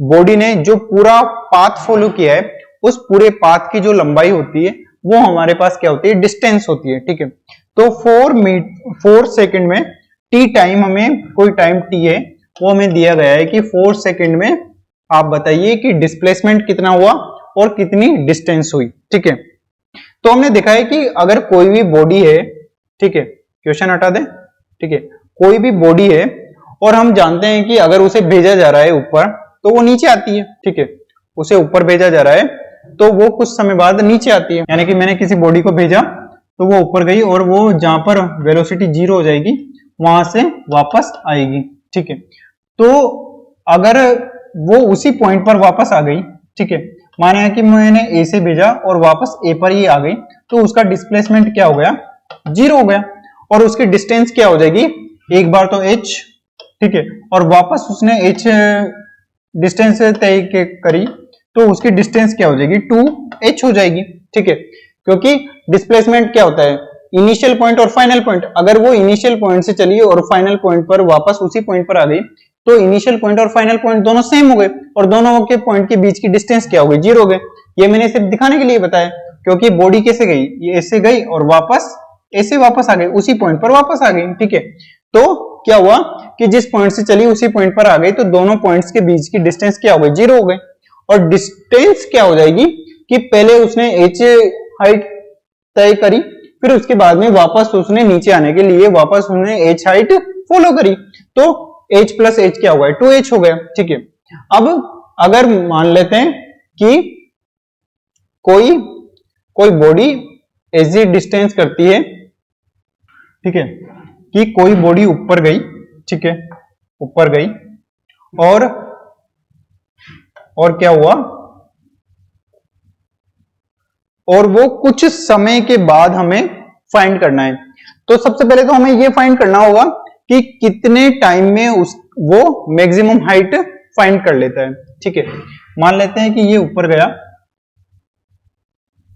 बॉडी ने जो पूरा पाथ फॉलो किया है उस पूरे पाथ की जो लंबाई होती है वो हमारे पास क्या होती है, डिस्टेंस होती है। ठीक है, तो 4 सेकेंड में टी टाइम, हमें कोई टाइम टी है वो हमें दिया गया है कि 4 सेकेंड में आप बताइए कि डिस्प्लेसमेंट कितना हुआ और कितनी डिस्टेंस हुई। ठीक है, तो हमने देखा है कि अगर कोई भी बॉडी है, ठीक है, क्वेश्चन हटा दें। ठीक है, कोई भी बॉडी है और हम जानते हैं कि अगर उसे भेजा जा रहा है ऊपर तो वो नीचे आती है। ठीक है, उसे ऊपर भेजा जा रहा है तो वो कुछ समय बाद नीचे आती है, यानी कि मैंने किसी बॉडी को भेजा तो वो ऊपर गई और वो जहां पर वेलोसिटी जीरो हो जाएगी वहां से वापस आएगी। ठीक है, तो अगर वो उसी पॉइंट पर वापस आ गई, ठीक है, माना कि मैंने ए से भेजा और वापस ए पर ही आ गई, तो उसका डिस्प्लेसमेंट क्या हो गया, जीरो हो गया, और उसकी डिस्टेंस क्या हो जाएगी, एक बार तो h, ठीक है, और वापस उसने h डिस्टेंस तय करी तो उसकी डिस्टेंस क्या हो जाएगी, 2h हो जाएगी। ठीक है, क्योंकि डिस्प्लेसमेंट क्या होता है, इनिशियल पॉइंट और फाइनल पॉइंट, अगर वो इनिशियल पॉइंट से चली और फाइनल पॉइंट पर वापस उसी पॉइंट पर आ गई तो इनिशियल पॉइंट और फाइनल पॉइंट दोनों सेम हो गए और दोनों के पॉइंट के बीच की डिस्टेंस क्या हो गई, जीरो हो गए। ये मैंने सिर्फ दिखाने के लिए बताया, क्योंकि बॉडी कैसे गई, ये ऐसे गई और वापस ऐसे वापस आ गई, उसी पॉइंट पर वापस आ गई। ठीक है, तो क्या हुआ कि जिस पॉइंट से चली उसी पॉइंट पर आ गई तो दोनों पॉइंट्स के बीच की डिस्टेंस क्या हो गई, जीरो हो गई, और डिस्टेंस क्या हो जाएगी कि पहले उसने h हाइट तय करी, फिर उसके बाद में वापस उसने नीचे आने के लिए वापस उसने h हाइट फॉलो करी, तो h प्लस h क्या हो गया, 2h हो गया। ठीक है, अब अगर मान लेते हैं कि कोई बॉडी ऐसी डिस्टेंस करती है, ठीक है, कि कोई बॉडी ऊपर गई, ठीक है, ऊपर गई और क्या हुआ, और वो कुछ समय के बाद हमें फाइंड करना है। तो सबसे पहले तो हमें ये फाइंड करना होगा कि कितने टाइम में वो मैक्सिमम हाइट फाइंड कर लेता है। ठीक है, मान लेते हैं कि ये ऊपर गया,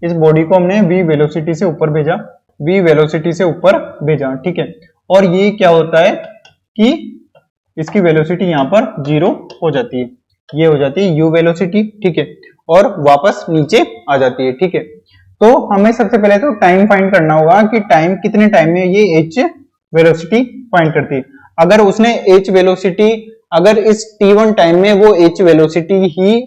इस बॉडी को हमने v वेलोसिटी से ऊपर भेजा, v वेलोसिटी से ऊपर भेजा, ठीक है, और ये क्या होता है कि इसकी वेलोसिटी यहां पर जीरो हो जाती है, ये हो जाती है u वेलोसिटी, ठीक है, और वापस नीचे आ जाती है। ठीक है, तो हमें सबसे पहले तो टाइम फाइंड करना होगा कि टाइम कितने टाइम में ये h वेलोसिटी फाइंड करती है। अगर उसने h वेलोसिटी, अगर इस t1 टाइम में वो h वेलोसिटी ही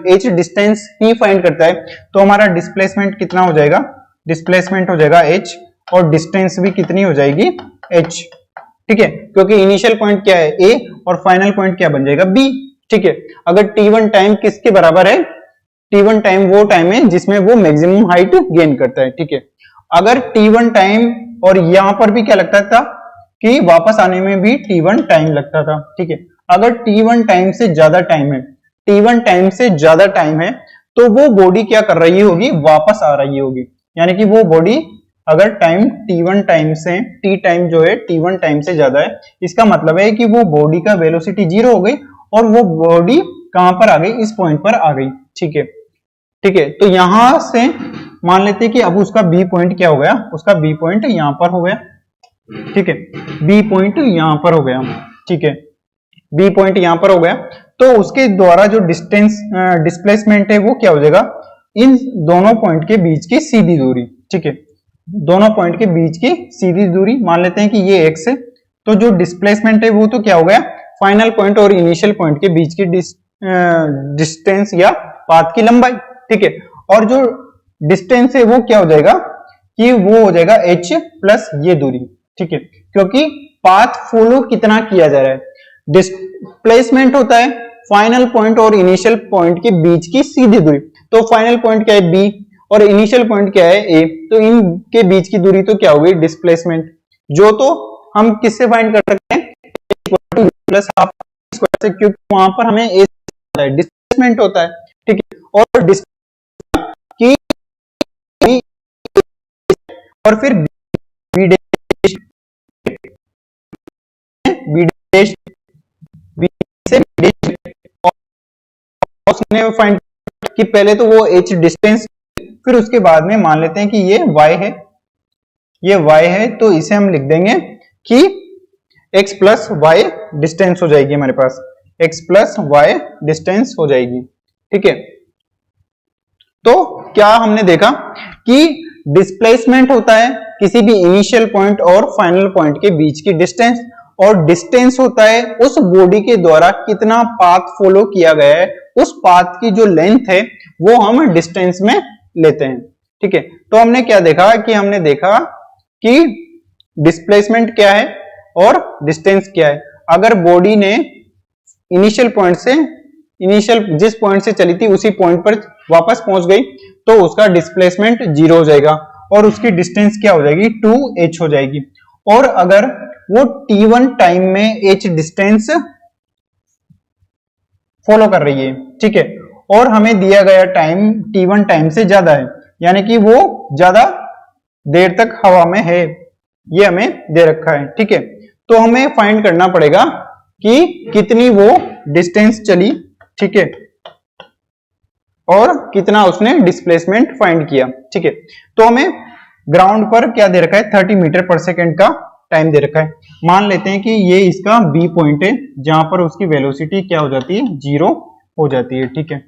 h डिस्टेंस ही फाइंड करता है तो हमारा डिस्प्लेसमेंट कितना हो जाएगा, डिस्प्लेसमेंट हो जाएगा h और डिस्टेंस भी कितनी हो जाएगी, h। ठीक है, क्योंकि इनिशियल पॉइंट क्या है a और फाइनल पॉइंट क्या बन जाएगा, b। ठीक है, अगर t1 टाइम किसके बराबर है, t1 टाइम वो टाइम है जिसमें वो मैक्सिमम हाइट गेन करता है। ठीक है, अगर t1 टाइम, और यहां पर भी क्या लगता था कि वापस आने में भी t1 टाइम लगता था। ठीक है, अगर t1 टाइम से ज्यादा टाइम है, t1 टाइम से ज्यादा टाइम है तो वो बॉडी क्या कर रही होगी, वापस आ रही होगी, यानी कि वो बॉडी अगर टाइम t1 टाइम से, t टाइम जो है t1 टाइम से ज्यादा है, इसका मतलब है कि वो बॉडी का वेलोसिटी जीरो हो गई और वो बॉडी कहां पर आ गई, इस पॉइंट पर आ गई। ठीक है, ठीक है। तो यहां से मान लेते हैं कि अब उसका बी पॉइंट क्या हो गया, उसका बी पॉइंट यहां पर हो गया। ठीक है, बी पॉइंट यहां पर हो गया। ठीक है, बी पॉइंट यहां पर हो गया। तो उसके द्वारा जो डिस्टेंस डिस्प्लेसमेंट है वो क्या हो जाएगा, इन दोनों पॉइंट के बीच की सीधी दूरी। ठीक है, दोनों पॉइंट के बीच की सीधी दूरी मान लेते हैं कि ये x है। तो जो डिस्प्लेसमेंट है वो तो क्या हो गया, फाइनल पॉइंट और इनिशियल पॉइंट के बीच की डिस्टेंस या पाथ की लंबाई। ठीक है, और जो डिस्टेंस है वो क्या हो जाएगा कि वो हो जाएगा h प्लस ये दूरी। ठीक है, क्योंकि पाथ फॉलो कितना किया जा रहा है, डिस्प्लेसमेंट होता है फाइनल पॉइंट और इनिशियल पॉइंट के बीच की सीधी दूरी। तो फाइनल पॉइंट क्या है b और इनिशियल पॉइंट क्या है a, तो इनके बीच की दूरी तो क्या होगी, डिस्प्लेसमेंट। जो तो हम किससे फाइंड कर सकते हैं, प्लस हाफ स्क्वायर से, क्योंकि वहां पर हमें a डिस्प्लेसमेंट होता है। ठीक है, और की और फिर b dash b dash b से b डैश, और उसने फाइंड कि पहले तो वो h डिस्टेंस, फिर उसके बाद में मान लेते हैं कि ये y है, ये y है, तो इसे हम लिख देंगे कि x प्लस वाई डिस्टेंस हो जाएगी हमारे पास, x प्लस वाई डिस्टेंस हो जाएगी। ठीक है, तो क्या हमने देखा कि डिस्प्लेसमेंट होता है किसी भी इनिशियल पॉइंट और फाइनल पॉइंट के बीच की डिस्टेंस, और डिस्टेंस होता है उस बॉडी के द्वारा कितना पाथ फॉलो किया गया है, उस पाथ की जो लेंथ है वो हम डिस्टेंस में लेते हैं। ठीक है, तो हमने क्या देखा कि हमने देखा कि डिस्प्लेसमेंट क्या है और डिस्टेंस क्या है। अगर बॉडी ने इनिशियल पॉइंट से, इनिशियल जिस पॉइंट से चली थी उसी पॉइंट पर वापस पहुंच गई तो उसका डिस्प्लेसमेंट 0 हो जाएगा और उसकी डिस्टेंस क्या हो जाएगी, 2h हो जाएगी। और अगर वो t1 टाइम में h डिस्टेंस फॉलो कर रही है, ठीक है, और हमें दिया गया टाइम t1 टाइम से ज्यादा है, यानी कि वो ज्यादा देर तक हवा में है, ये हमें दे रखा है। ठीक है, तो हमें फाइंड करना पड़ेगा कि कितनी वो डिस्टेंस चली। ठीक है, और कितना उसने डिस्प्लेसमेंट फाइंड किया। ठीक है, तो हमें ग्राउंड पर क्या दे रखा है, 30 मीटर पर सेकेंड का टाइम दे रखा है। मान लेते हैं कि ये इसका बी पॉइंट है जहां पर उसकी वेलोसिटी क्या हो जाती है, 0 हो जाती है। ठीक है,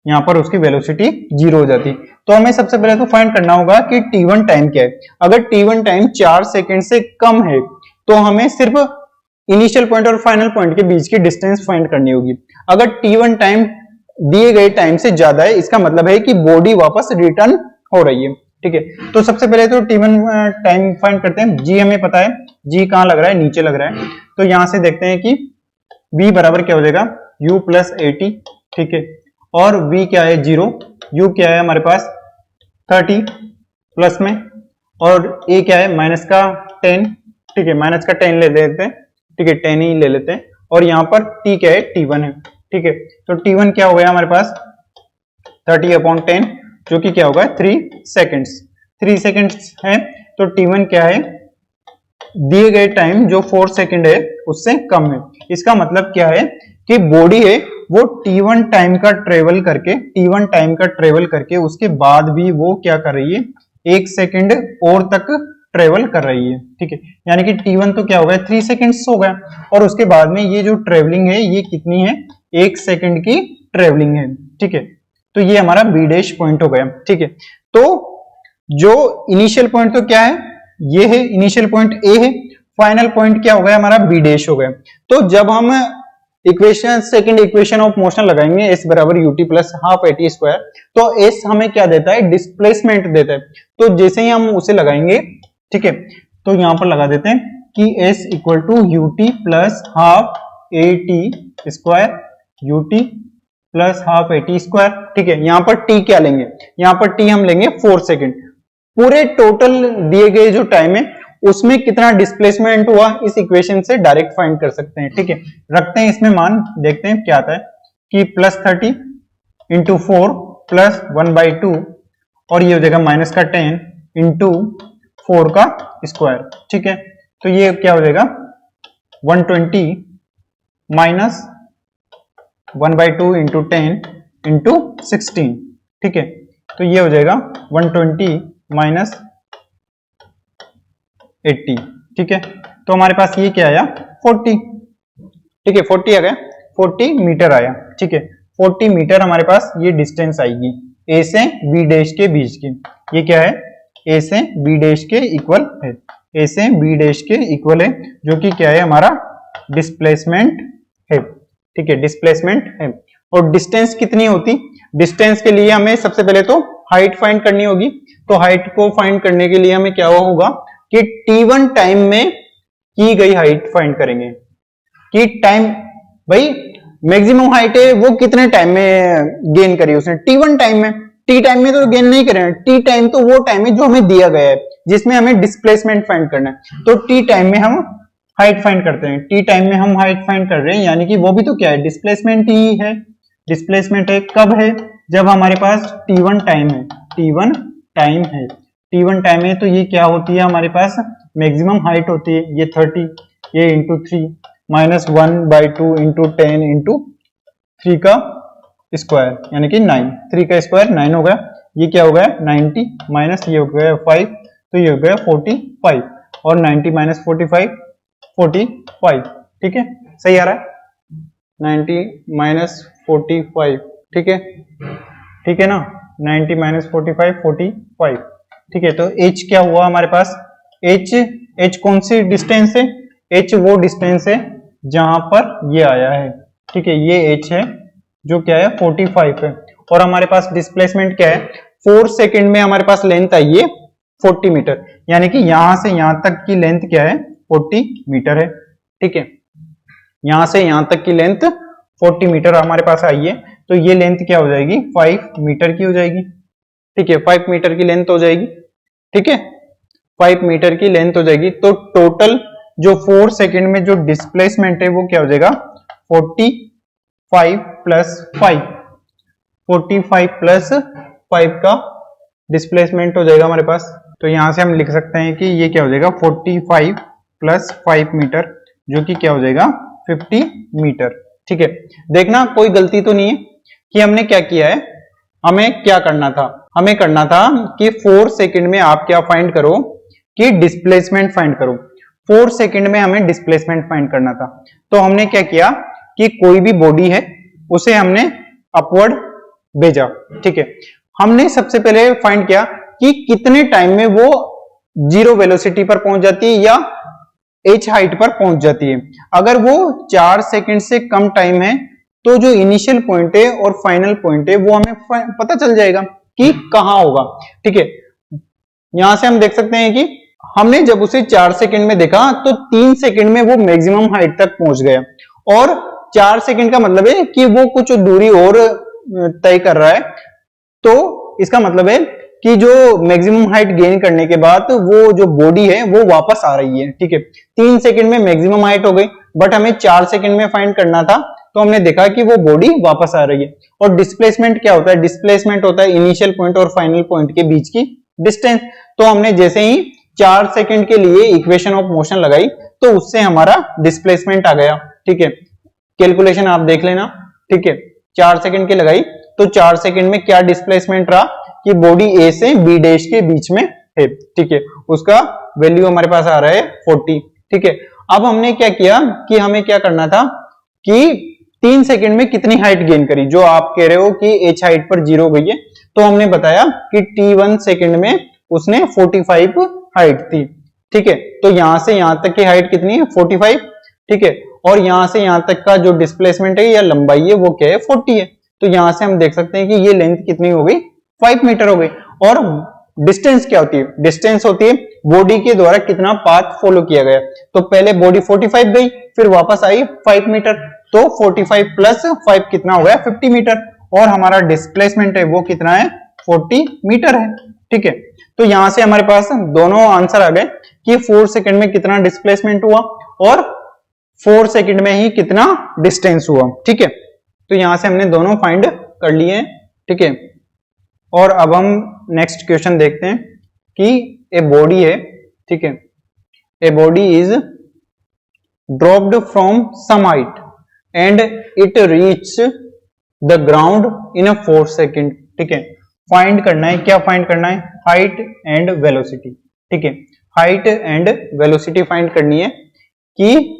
यहाँ पर उसकी वेलोसिटी 0 हो जाती है। तो हमें सबसे पहले तो फाइंड करना होगा कि t1 टाइम क्या है। अगर t1 टाइम 4 सेकंड से कम है तो हमें सिर्फ इनिशियल पॉइंट और फाइनल पॉइंट के बीच की डिस्टेंस फाइंड करनी होगी। अगर t1 टाइम दिए गए टाइम से ज्यादा है, इसका मतलब है कि बॉडी वापस रिटर्न हो रही है। ठीक है, तो सबसे पहले तो t1 टाइम फाइंड करते हैं। g हमें पता है, g कहां लग रहा है, नीचे लग रहा है। तो यहां से देखते हैं कि b बराबर क्या हो जाएगा, u प्लस 80। ठीक है, और v क्या है 0, u क्या है हमारे पास 30 प्लस में, और a क्या है माइनस का 10। ठीक है, माइनस का 10 ले लेते हैं। ठीक है, 10 ही ले लेते हैं। और यहाँ पर t क्या है, t1 है। ठीक है, तो t1 क्या हो गया हमारे पास 30/10, जो कि क्या होगा 3 सेकेंड्स। 3 सेकेंड्स है, तो t1 क्या है, दिए गए टाइम जो 4 सेकेंड है उससे कम है। इसका मतलब क्या है कि बॉडी है वो t1 टाइम का ट्रेवल करके, t1 टाइम का ट्रेवल करके उसके बाद भी वो क्या कर रही है, 1 सेकेंड और तक ट्रेवल कर रही है। ठीक है, यानी कि t1 तो क्या हो गया 3 सेकेंड्स हो गया, और उसके बाद में ये जो ट्रेवलिंग है ये कितनी है, 1 सेकेंड की ट्रेवलिंग है। ठीक है, तो ये हमारा बी डैश पॉइंट हो गया। ठीक है, तो जो इनिशियल पॉइंट तो क्या है, ये है इनिशियल पॉइंट ए है, फाइनल पॉइंट क्या हो गया हमारा बी डैश हो गया। तो जब हम equation, second equation of motion लगाएंगे, s बराबर ut plus half at square, तो s हमें क्या देता है, डिस्प्लेसमेंट देता है। तो जैसे ही हम उसे लगाएंगे, ठीक है, तो यहां पर लगा देते हैं कि s equal to ut plus half at square, ut plus half at square. ठीक है, यहां पर t क्या लेंगे, यहां पर t हम लेंगे 4 सेकेंड। पूरे टोटल दिए गए जो टाइम है उसमें कितना डिस्प्लेसमेंट हुआ इस इक्वेशन से डायरेक्ट फाइंड कर सकते हैं। ठीक है, रखते हैं इसमें मान, देखते हैं क्या आता है कि प्लस 30 इंटू 4 प्लस 1/2, और ये हो जाएगा माइनस का 10 इंटू 4 का स्क्वायर। ठीक है, तो ये क्या हो जाएगा 120 माइनस 1/2 इंटू 10 इंटू 16, ठीक है। तो ये हो जाएगा 120 माइनस 80, ठीक है। तो हमारे पास ये क्या आया 40, ठीक है। 40 आ गया, 40 मीटर आया, ठीक है। 40 मीटर हमारे पास ये डिस्टेंस आएगी ए से बी डैश के बीच की। ये क्या है, ए से बी डैश के इक्वल है, ए से बी डैश के इक्वल है, जो कि क्या है हमारा डिस्प्लेसमेंट है, ठीक है, डिस्प्लेसमेंट है। और डिस्टेंस कितनी होती, डिस्टेंस के लिए हमें सबसे पहले तो हाइट फाइंड करनी होगी। तो हाइट को फाइंड करने के लिए हमें क्या होगा कि t1 टाइम में की गई हाइट फाइंड करेंगे कि टाइम, भाई मैक्सिमम हाइट है वो कितने टाइम में गेन करी उसने, t1 टाइम में। t टाइम में तो गेन नहीं करेंगे, t टाइम तो वो टाइम है जो हमें दिया गया है जिसमें हमें डिस्प्लेसमेंट फाइंड करना है। तो t टाइम में हम हाइट फाइंड करते हैं, t टाइम में हम हाइट फाइंड कर रहे हैं, यानी कि वो भी तो क्या है डिस्प्लेसमेंट ही है। डिस्प्लेसमेंट है कब है, जब हमारे पास t1 टाइम है, t1 टाइम है, t1 टाइम है। तो ये क्या होती है हमारे पास मैक्सिमम हाइट होती है, ये 30, ये इंटू 3 माइनस 1/2 इंटू 10 इंटू 3 का स्क्वायर, यानी कि 9, 3 का स्क्वायर 9 हो गया। ये क्या हो गया 90 माइनस ये हो गया 5, तो ये हो गया 45, और 90 माइनस 45 45, ठीक है, सही आ रहा है 90 माइनस 45, ठीक है, ठीक है ना, 90 माइनस 45 45, ठीक है। तो h क्या हुआ हमारे पास, h कौन सी डिस्टेंस है, h वो डिस्टेंस है जहां पर ये आया है, ठीक है, ये h है जो क्या है 45 है। और हमारे पास डिस्प्लेसमेंट क्या है, 4 सेकंड में हमारे पास लेंथ आई है 40 मीटर, यानी कि यहां से यहां तक की लेंथ क्या है 40 मीटर है, ठीक है। यहां से यहां तक की लेंथ 40 मीटर हमारे पास आई है, तो ये लेंथ क्या हो जाएगी 5 मीटर की हो जाएगी, ठीक है, 5 मीटर की लेंथ हो जाएगी, ठीक है, 5 मीटर की लेंथ हो जाएगी। तो टोटल जो 4 सेकंड में जो डिस्प्लेसमेंट है वो क्या हो जाएगा 45 प्लस 5, 45 प्लस 5 का डिस्प्लेसमेंट हो जाएगा हमारे पास। तो यहां से हम लिख सकते हैं कि ये क्या हो जाएगा 45 प्लस 5 मीटर, जो कि क्या हो जाएगा 50 मीटर, ठीक है। देखना कोई गलती तो नहीं है कि हमने क्या किया है, हमें क्या करना था, हमें करना था कि 4 सेकंड में आप क्या फाइंड करो कि डिस्प्लेसमेंट फाइंड करो, 4 सेकंड में हमें डिस्प्लेसमेंट फाइंड करना था। तो हमने क्या किया कि कोई भी बॉडी है उसे हमने अपवर्ड भेजा, ठीक है। हमने सबसे पहले फाइंड किया कि कितने टाइम में वो जीरो वेलोसिटी पर पहुंच जाती है या h हाइट पर पहुंच जाती है। अगर वो 4 सेकंड से कम टाइम है तो जो इनिशियल पॉइंट है और फाइनल पॉइंट है वो हमें पता चल जाएगा कि कहां होगा, ठीक है। यहां से हम देख सकते हैं कि हमने जब उसे 4 सेकंड में देखा तो 3 सेकंड में वो मैक्सिमम हाइट तक पहुंच गया, और 4 सेकंड का मतलब है कि वो कुछ दूरी और तय कर रहा है। तो इसका मतलब है कि जो मैक्सिमम हाइट गेन करने के बाद वो जो बॉडी है वो वापस आ रही है, ठीक है। 3 सेकंड में मैक्सिमम हाइट हो गई, बट हमें 4 सेकंड में फाइंड करना था, तो हमने देखा कि वो बॉडी वापस आ रही है। और डिस्प्लेसमेंट क्या होता है, डिस्प्लेसमेंट होता है इनिशियल पॉइंट और फाइनल पॉइंट के बीच की डिस्टेंस। तो हमने जैसे ही 4 सेकंड के लिए इक्वेशन ऑफ मोशन लगाई तो उससे हमारा डिस्प्लेसमेंट आ गया, ठीक है। कैलकुलेशन आप देख लेना, ठीक है। 4 सेकंड की लगाई तो 4 सेकंड में क्या डिस्प्लेसमेंट रहा कि बॉडी ए से बी डैश के बीच में है, ठीक है, उसका वैल्यू हमारे पास आ रहा है 40, ठीक है। अब हमने क्या किया कि हमें क्या करना था कि 3 सेकंड में कितनी हाइट गेन करी, जो आप कह रहे हो कि h हाइट पर 0 हो गई है, तो हमने बताया कि t1 सेकंड में उसने 45 हाइट थी, ठीक है। तो यहां से यहां तक की हाइट कितनी है 45, ठीक है, और यहां से यहां तक का जो डिस्प्लेसमेंट है या लंबाई है वो क्या है 40 है। तो यहां से हम देख सकते हैं कि ये लेंथ कितनी हो गई 5 मीटर हो गई। और डिस्टेंस क्या होती है, डिस्टेंस होती है बॉडी के द्वारा कितना पाथ फॉलो किया गया। तो पहले बॉडी 45 गई, फिर वापस आई 5 मीटर, तो 45 प्लस 5 कितना हो गया 50 मीटर, और हमारा डिस्प्लेसमेंट है वो कितना है 40 मीटर है, ठीक है। तो यहां से हमारे पास दोनों आंसर आ गए कि 4 सेकंड में कितना डिस्प्लेसमेंट हुआ और 4 सेकंड में ही कितना डिस्टेंस हुआ, ठीक है। तो यहां से हमने दोनों फाइंड कर लिए, ठीक है। और अब हम नेक्स्ट क्वेश्चन देखते हैं कि ए बॉडी है, ठीक है, a body is dropped from some height, and it reach the ground in a 4 second. ठीक है, फाइंड करना है, क्या फाइंड करना है? Height and velocity. ठीक है, हाइट एंड वेलोसिटी फाइंड करनी है कि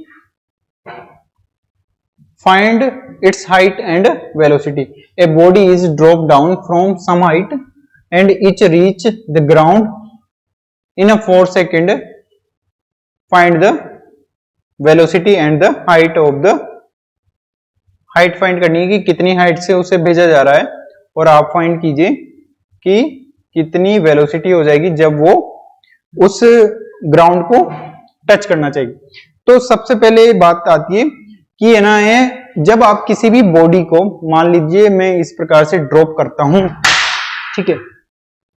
find its height and velocity. A body is dropped down from some height and it reach the ground in a 4 second. Find the velocity and the height of the height find करनी है कि कितनी height से उसे भेजा जा रहा है, और आप फाइंड कीजिए कि कितनी वेलोसिटी हो जाएगी जब वो उस ग्राउंड को टच करना चाहिए। तो सबसे पहले बात आती है कि है ना, है जब आप किसी भी बॉडी को, मान लीजिए मैं इस प्रकार से ड्रॉप करता हूं, ठीक है,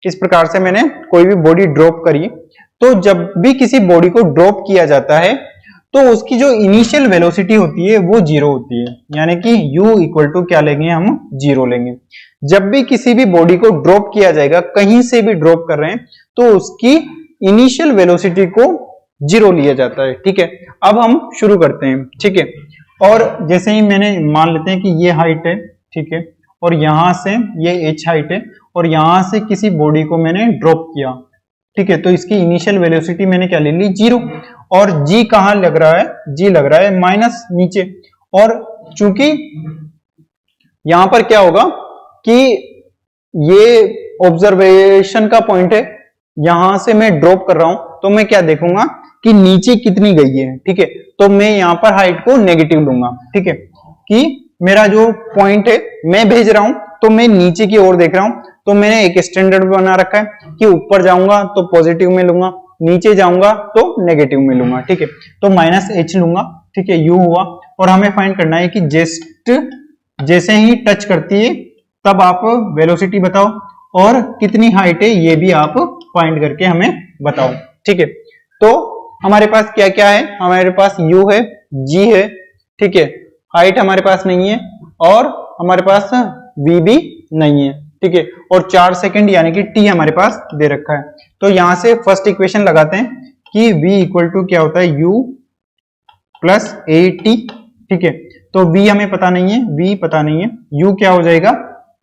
इस प्रकार से मैंने कोई भी बॉडी ड्रॉप करी, तो जब भी किसी बॉडी को ड्रॉप किया जाता है तो उसकी जो इनिशियल वेलोसिटी होती है वो 0 होती है, यानी कि u इक्वल टू क्या लेंगे हम? 0 लेंगे। जब भी किसी भी बॉडी को ड्रॉप किया जाएगा, कहीं से भी ड्रॉप कर रहे हैं, तो उसकी इनिशियल वेलोसिटी को 0 लिया जाता है। ठीक है, अब हम शुरू करते हैं। ठीक है, और जैसे ही मैंने मान लेते हैं कि ये हाइट है, ठीक है, और यहां से ये h हाइट है, और यहां से किसी बॉडी को मैंने ड्रॉप किया, ठीक है, तो इसकी इनिशियल वेलोसिटी मैंने क्या ले ली? 0। और g कहां लग रहा है? g लग रहा है माइनस नीचे, और चूंकि यहां पर क्या होगा कि ये ऑब्जर्वेशन का पॉइंट है, यहां से मैं ड्रॉप कर रहा हूं, तो मैं क्या देखूंगा कि नीचे कितनी गई है। ठीक है, तो मैं यहां पर हाइट को नेगेटिव लूंगा। ठीक है, कि मेरा जो पॉइंट है मैं भेज रहा हूं तो मैं नीचे की ओर देख रहा हूं, तो मैंने एक स्टैंडर्ड बना रखा है कि ऊपर जाऊंगा तो पॉजिटिव में लूंगा, नीचे जाऊंगा तो नेगेटिव में लूंगा। ठीक है, तो माइनस h लूंगा। ठीक है, u हुआ, और हमें फाइंड करना है कि जैसे ही टच करती है तब आप वेलोसिटी बताओ, और कितनी हाइट है ये भी आप फाइंड करके हमें बताओ। ठीक है, तो हमारे पास क्या क्या है? हमारे पास u है, g है, ठीक है, हाइट हमारे पास नहीं है, और हमारे पास v भी नहीं है। ठीक है, और 4 सेकंड यानी कि t हमारे पास दे रखा है। तो यहां से फर्स्ट इक्वेशन लगाते हैं कि v इक्वल टू क्या होता है? u plus A T. ठीक है, तो v हमें पता नहीं है, v पता नहीं है, u क्या हो जाएगा?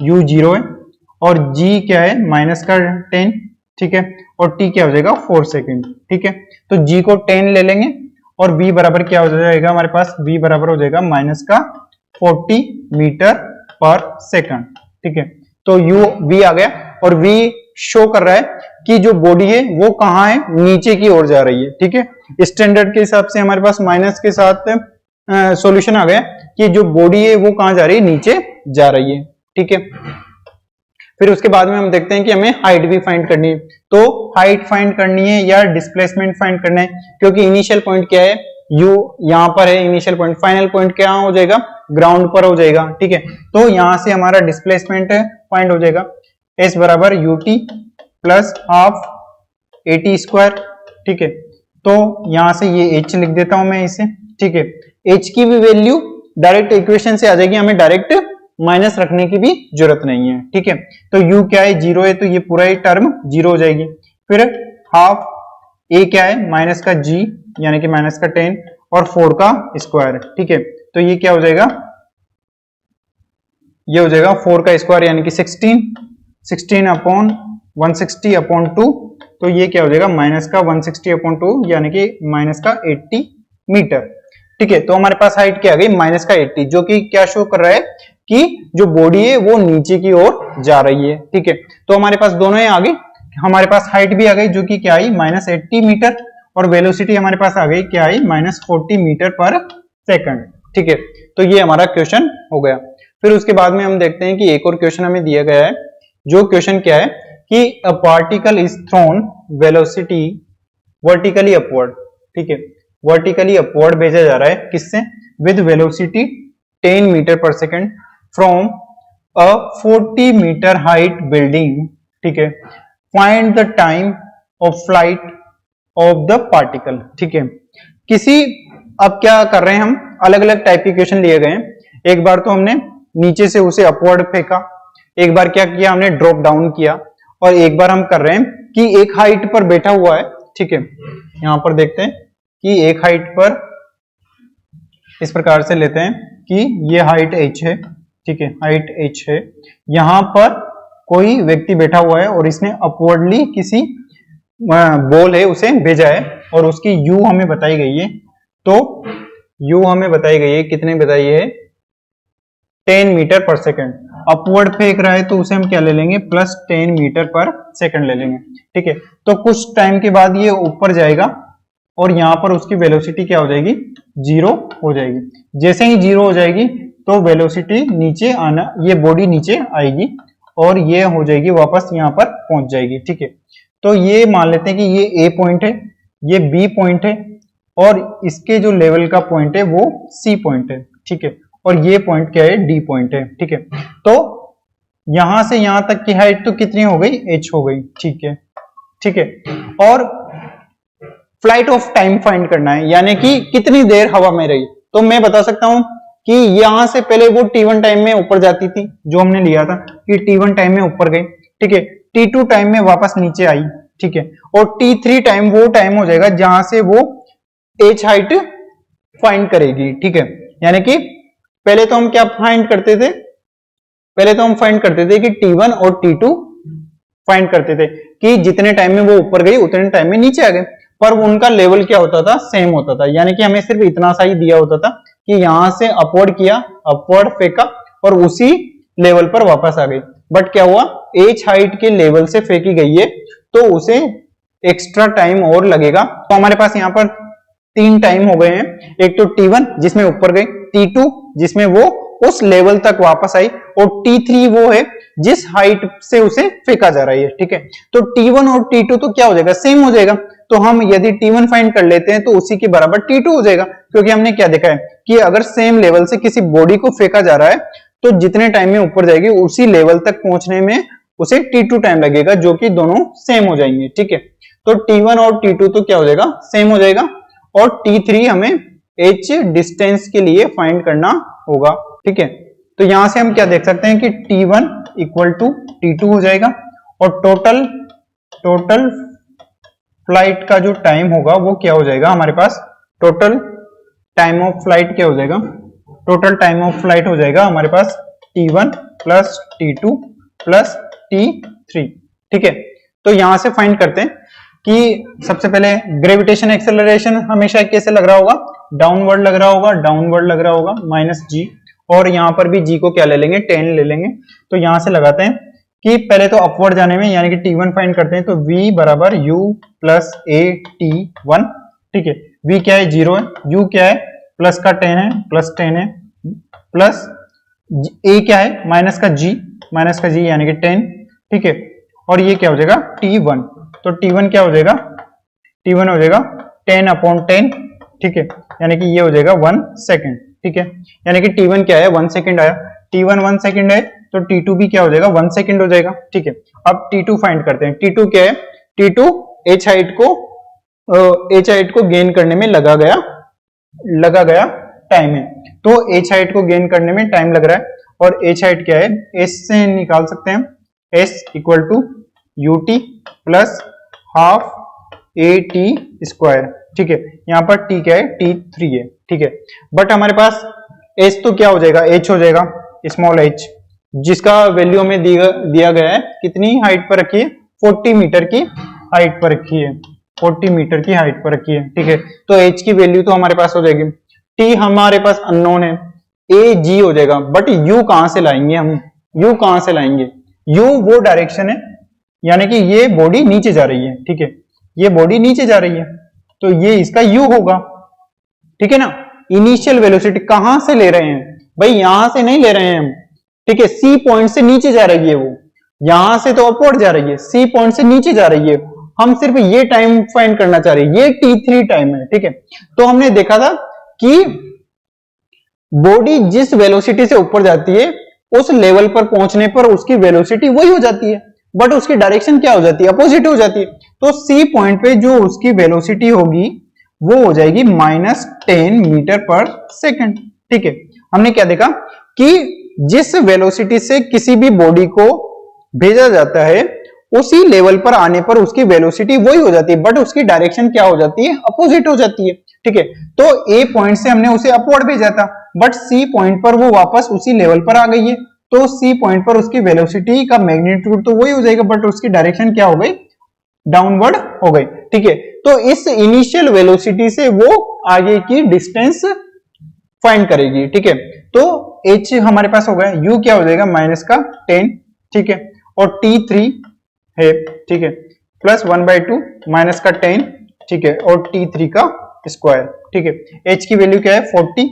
u 0 है, और g क्या है? माइनस का 10। ठीक है, और t क्या हो जाएगा? 4 सेकेंड। ठीक है, तो g को 10 ले लेंगे, और v बराबर क्या हो जाएगा हमारे पास? v बराबर हो जाएगा माइनस का 40 मीटर पर सेकंड। ठीक है, तो u v आ गया, और v शो कर रहा है कि जो बॉडी है वो कहाँ है? नीचे की ओर जा रही है। ठीक है, स्टैंडर्ड के हिसाब से हमारे पास माइनस के साथ सॉल्यूशन आ गया कि जो बॉडी है वो कहाँ जा रही है? नीचे जा रही है। ठीक है, फिर उसके बाद में हम देखते हैं कि हमें हाइट भी फाइंड करनी है। तो हाइट फाइंड करनी है या डिस्प्लेसमेंट फाइंड करना है, क्योंकि इनिशियल पॉइंट क्या है? u यहाँ पर है इनिशियल पॉइंट, फाइनल पॉइंट क्या हो जाएगा? ग्राउंड पर हो जाएगा। ठीक है, तो यहां से हमारा डिस्प्लेसमेंट फाइंड हो जाएगा, s बराबर ut plus half at square. ठीक है, तो यहां से ये h लिख देता हूं मैं इसे। ठीक है, h की भी वैल्यू डायरेक्ट इक्वेशन से आ जाएगी, हमें डायरेक्ट माइनस रखने की भी जरूरत नहीं है। ठीक है, तो u क्या है? 0 है, तो ये पूरा ही टर्म 0 हो जाएगी। फिर हाफ a क्या है? माइनस का g यानी कि माइनस का 10 और 4 का स्क्वायर। ठीक है, तो ये क्या हो जाएगा? ये हो जाएगा 4 का स्क्वायर यानी कि 16 अपॉन 160 अपॉन 2, तो ये क्या हो जाएगा? माइनस का 160 अपॉन 2 यानी कि माइनस का 80 मीटर। ठीक है, तो हमारे पास हाइट क्या आ गई? माइनस का 80, जो कि क्या शो कर रहा है कि जो बॉडी है वो नीचे की ओर जा रही है। ठीक है, तो हमारे पास दोनों ही आ गई, हमारे पास हाइट भी आ गई जो कि क्या आई? माइनस 80 मीटर, और वेलोसिटी हमारे पास आ गई क्या आई? Minus 40 metre per second. ठीक है, तो ये हमारा क्वेश्चन हो गया। फिर उसके बाद में हम देखते हैं कि एक और क्वेश्चन हमें दिया गया है, जो क्वेश्चन क्या है कि a particle is thrown velocity vertically upward. ठीक है, वर्टिकली अपवर्ड भेजा जा रहा है, किससे? With velocity 10 metre per second from a 40 metre height building. ठीक है, find the time of flight of the particle. ठीक है, अब क्या कर रहे हैं हम? अलग अलग टाइप के क्वेश्चन लिए गए हैं। एक बार तो हमने नीचे से उसे अपवर्ड फेंका, एक बार क्या किया? हमने ड्रॉप डाउन किया, और एक बार हम कर रहे हैं कि एक हाइट पर बैठा हुआ है। ठीक है, यहां पर देखते हैं कि एक हाइट पर इस प्रकार से लेते हैं कि ये हाइट h है, ठीक है, हाइट h है, यहाँ पर कोई व्यक्ति बैठा हुआ है और इसने अपवर्डली किसी बॉल है उसे भेजा है और उसकी u हमें बताई गई है। तो u हमें बताई गई है, कितनी बताई है, 10 मीटर पर सेकेंड। अपवर्ड फेंक रहा है तो उसे हम क्या ले लेंगे, प्लस 10 मीटर पर सेकेंड ले लेंगे, ठीक है। तो कुछ टाइम के बाद ये ऊपर जाएगा और यहाँ पर उसकी वेलोसिटी क्या हो जाएगी, 0 हो जाएगी। जैसे ही 0 हो जाएगी तो वेलोसिटी नीचे आना, ये बॉडी नीचे आएगी और ये हो जाएगी वापस यहाँ पर पहुंच जाएगी, ठीक है। तो ये मान लेते हैं कि ये ए पॉइंट है, ये बी पॉइंट है और इसके जो लेवल का पॉइंट है वो सी पॉइंट है, ठीक है, और ये पॉइंट क्या है, डी पॉइंट है, ठीक है। तो यहां से यहां तक की हाइट तो कितनी हो गई, h हो गई, ठीक है, ठीक है। और फ्लाइट ऑफ टाइम फाइंड करना है, यानी कि कितनी देर हवा में रही। तो मैं बता सकता हूं कि यहां से पहले वो t1 टाइम में ऊपर जाती थी, जो हमने लिया था कि t1 टाइम में ऊपर गई, ठीक है, t2 टाइम में वापस नीचे आई, ठीक है, और t3 टाइम वो टाइम हो जाएगा जहां से वो h हाइट फाइंड करेगी, ठीक है। यानी कि पहले तो हम क्या फाइंड करते थे, पहले तो हम फाइंड करते थे कि t1 और t2 फाइंड करते थे कि जितने टाइम में वो ऊपर गई उतने टाइम में नीचे आ गए, पर उनका लेवल क्या होता था, सेम होता था। यानी कि हमें सिर्फ इतना सा ही दिया होता था कि यहां से अपवर्ड किया, अपवर्ड फेंका और उसी लेवल पर वापस आ गई। बट क्या हुआ, एच हाइट के लेवल से फेंकी गई है तो उसे एक्स्ट्रा टाइम और लगेगा। तो हमारे पास यहाँ पर 3 टाइम हो गए हैं, एक तो t1 जिसमें ऊपर गई, t2 जिसमें वो उस लेवल तक वापस आई और t3 वो है जिस हाइट से उसे फेंका जा रहा है, ठीक है। तो t1 और t2 तो क्या हो जाएगा, सेम हो जाएगा। तो हम यदि t1 फाइंड कर लेते हैं तो उसी के बराबर t2 हो जाएगा, क्योंकि हमने क्या देखा है कि अगर सेम लेवल से किसी बॉडी को फेंका जा रहा है तो जितने टाइम में ऊपर जाएगी उसी लेवल तक पहुंचने में उसे t2 टाइम लगेगा, जो कि दोनों सेम हो जाएंगे, ठीक है। तो t1 और t2 तो क्या हो जाएगा, सेम हो जाएगा और t3 हमें h डिस्टेंस के लिए फाइंड करना होगा, ठीक है। तो यहां से हम क्या देख सकते हैं कि t1 इक्वल टू t2 हो जाएगा और टोटल फ्लाइट का जो टाइम होगा वो क्या हो जाएगा, हमारे पास टोटल टाइम ऑफ फ्लाइट क्या हो जाएगा, टोटल टाइम ऑफ फ्लाइट हो जाएगा हमारे पास t1 plus t2 plus t3, ठीक है। तो यहां से फाइंड करते हैं कि सबसे पहले ग्रेविटेशन एक्सेलरेशन हमेशा कैसे लग रहा होगा, डाउनवर्ड लग रहा होगा, डाउनवर्ड लग रहा होगा -g, और यहाँ पर भी g को क्या ले लेंगे, 10 ले लेंगे। तो यहां से लगाते हैं कि पहले तो अपवर्ड जाने में, यानी कि t1 फाइंड करते हैं तो v बराबर u प्लस a t1, ठीक है। v क्या है, 0 है, u क्या है, प्लस का 10 है, प्लस 10 है, प्लस a क्या है, माइनस का g यानी कि 10, ठीक है। और ये क्या हो जाएगा, t1, तो t1 क्या हो जाएगा, t1 हो जाएगा 10/10, ठीक है, यानी कि ये हो जाएगा 1 सेकेंड, ठीक है। यानी कि t1 क्या है, 1 सेकेंड आया, t1 1 सेकेंड है तो t2 भी क्या हो जाएगा, 1 सेकेंड हो जाएगा, ठीक है। अब t2 फाइंड करते हैं। t2 क्या है, t2 h हाइट को गेन करने में लगा गया टाइम है। तो h हाइट को गेन करने में टाइम लग रहा है और h हाइट क्या है, s से निकाल सकते हैं, s equal to ut plus half at square, ठीक है। यहाँ पर t क्या है, t3 है, ठीक है। बट हमारे पास s तो क्या हो जाएगा, h हो जाएगा, स्मॉल h, जिसका वैल्यू हमें दिया गया है, कितनी हाइट पर रखी है, 40 मीटर की हाइट पर रखी है, 40 मीटर की हाइट पर रखी है, ठीक है। तो h की वैल्यू तो हमारे पास हो जाएगी, t हमारे पास अननोन है, a g हो जाएगा, बट u कहां से लाएंगे हम, u कहां से लाएंगे, u वो डायरेक्शन है, यानी कि ये बॉडी नीचे जा रही है, ठीक है, ये बॉडी नीचे जा रही है तो ये इसका u होगा, ठीक है ना। इनिशियल वेलोसिटी कहां से ले रहे हैं भाई, यहां से नहीं ले रहे हैं हम, ठीक है, सी पॉइंट से नीचे जा रही है वो, यहां से तो अपवर्ड जा रही है, सी पॉइंट से नीचे जा रही है। हम सिर्फ ये टाइम फाइंड करना चाह रहे हैं, ये t3 टाइम है, ठीक है। तो हमने देखा था कि बॉडी जिस वेलोसिटी से ऊपर जाती है उस लेवल पर पहुंचने पर उसकी वेलोसिटी वही हो जाती है, बट उसकी डायरेक्शन क्या हो जाती है, अपोजिट हो जाती है। तो सी पॉइंट पे जो उसकी वेलोसिटी होगी वो हो जाएगी -10 मीटर पर सेकेंड, ठीक है। हमने क्या देखा कि जिस वेलोसिटी से किसी भी बॉडी को भेजा जाता है उसी लेवल पर आने पर उसकी वेलोसिटी वही हो जाती है, बट उसकी डायरेक्शन क्या हो जाती है, अपोजिट हो जाती है। ठीक है। तो ए पॉइंट से हमने उसे अपवर्ड भेजा था, बट सी पॉइंट पर वो वापस उसी लेवल पर आ गई है, तो सी पॉइंट पर उसकी वेलोसिटी का मैग्नीट्यूड तो वही हो जाएगा, बट उसकी डायरेक्शन क्या हो गई, डाउनवर्ड हो गई, ठीक है। तो इस इनिशियल वेलोसिटी से वो आगे की डिस्टेंस फाइंड करेगी, ठीक है। तो h हमारे पास हो गया, u क्या हो जाएगा माइनस का 10, ठीक है, और t3 है, ठीक है, प्लस 1/2 माइनस का 10, ठीक है, और t3 का स्क्वायर, ठीक है। h की वैल्यू क्या है 40,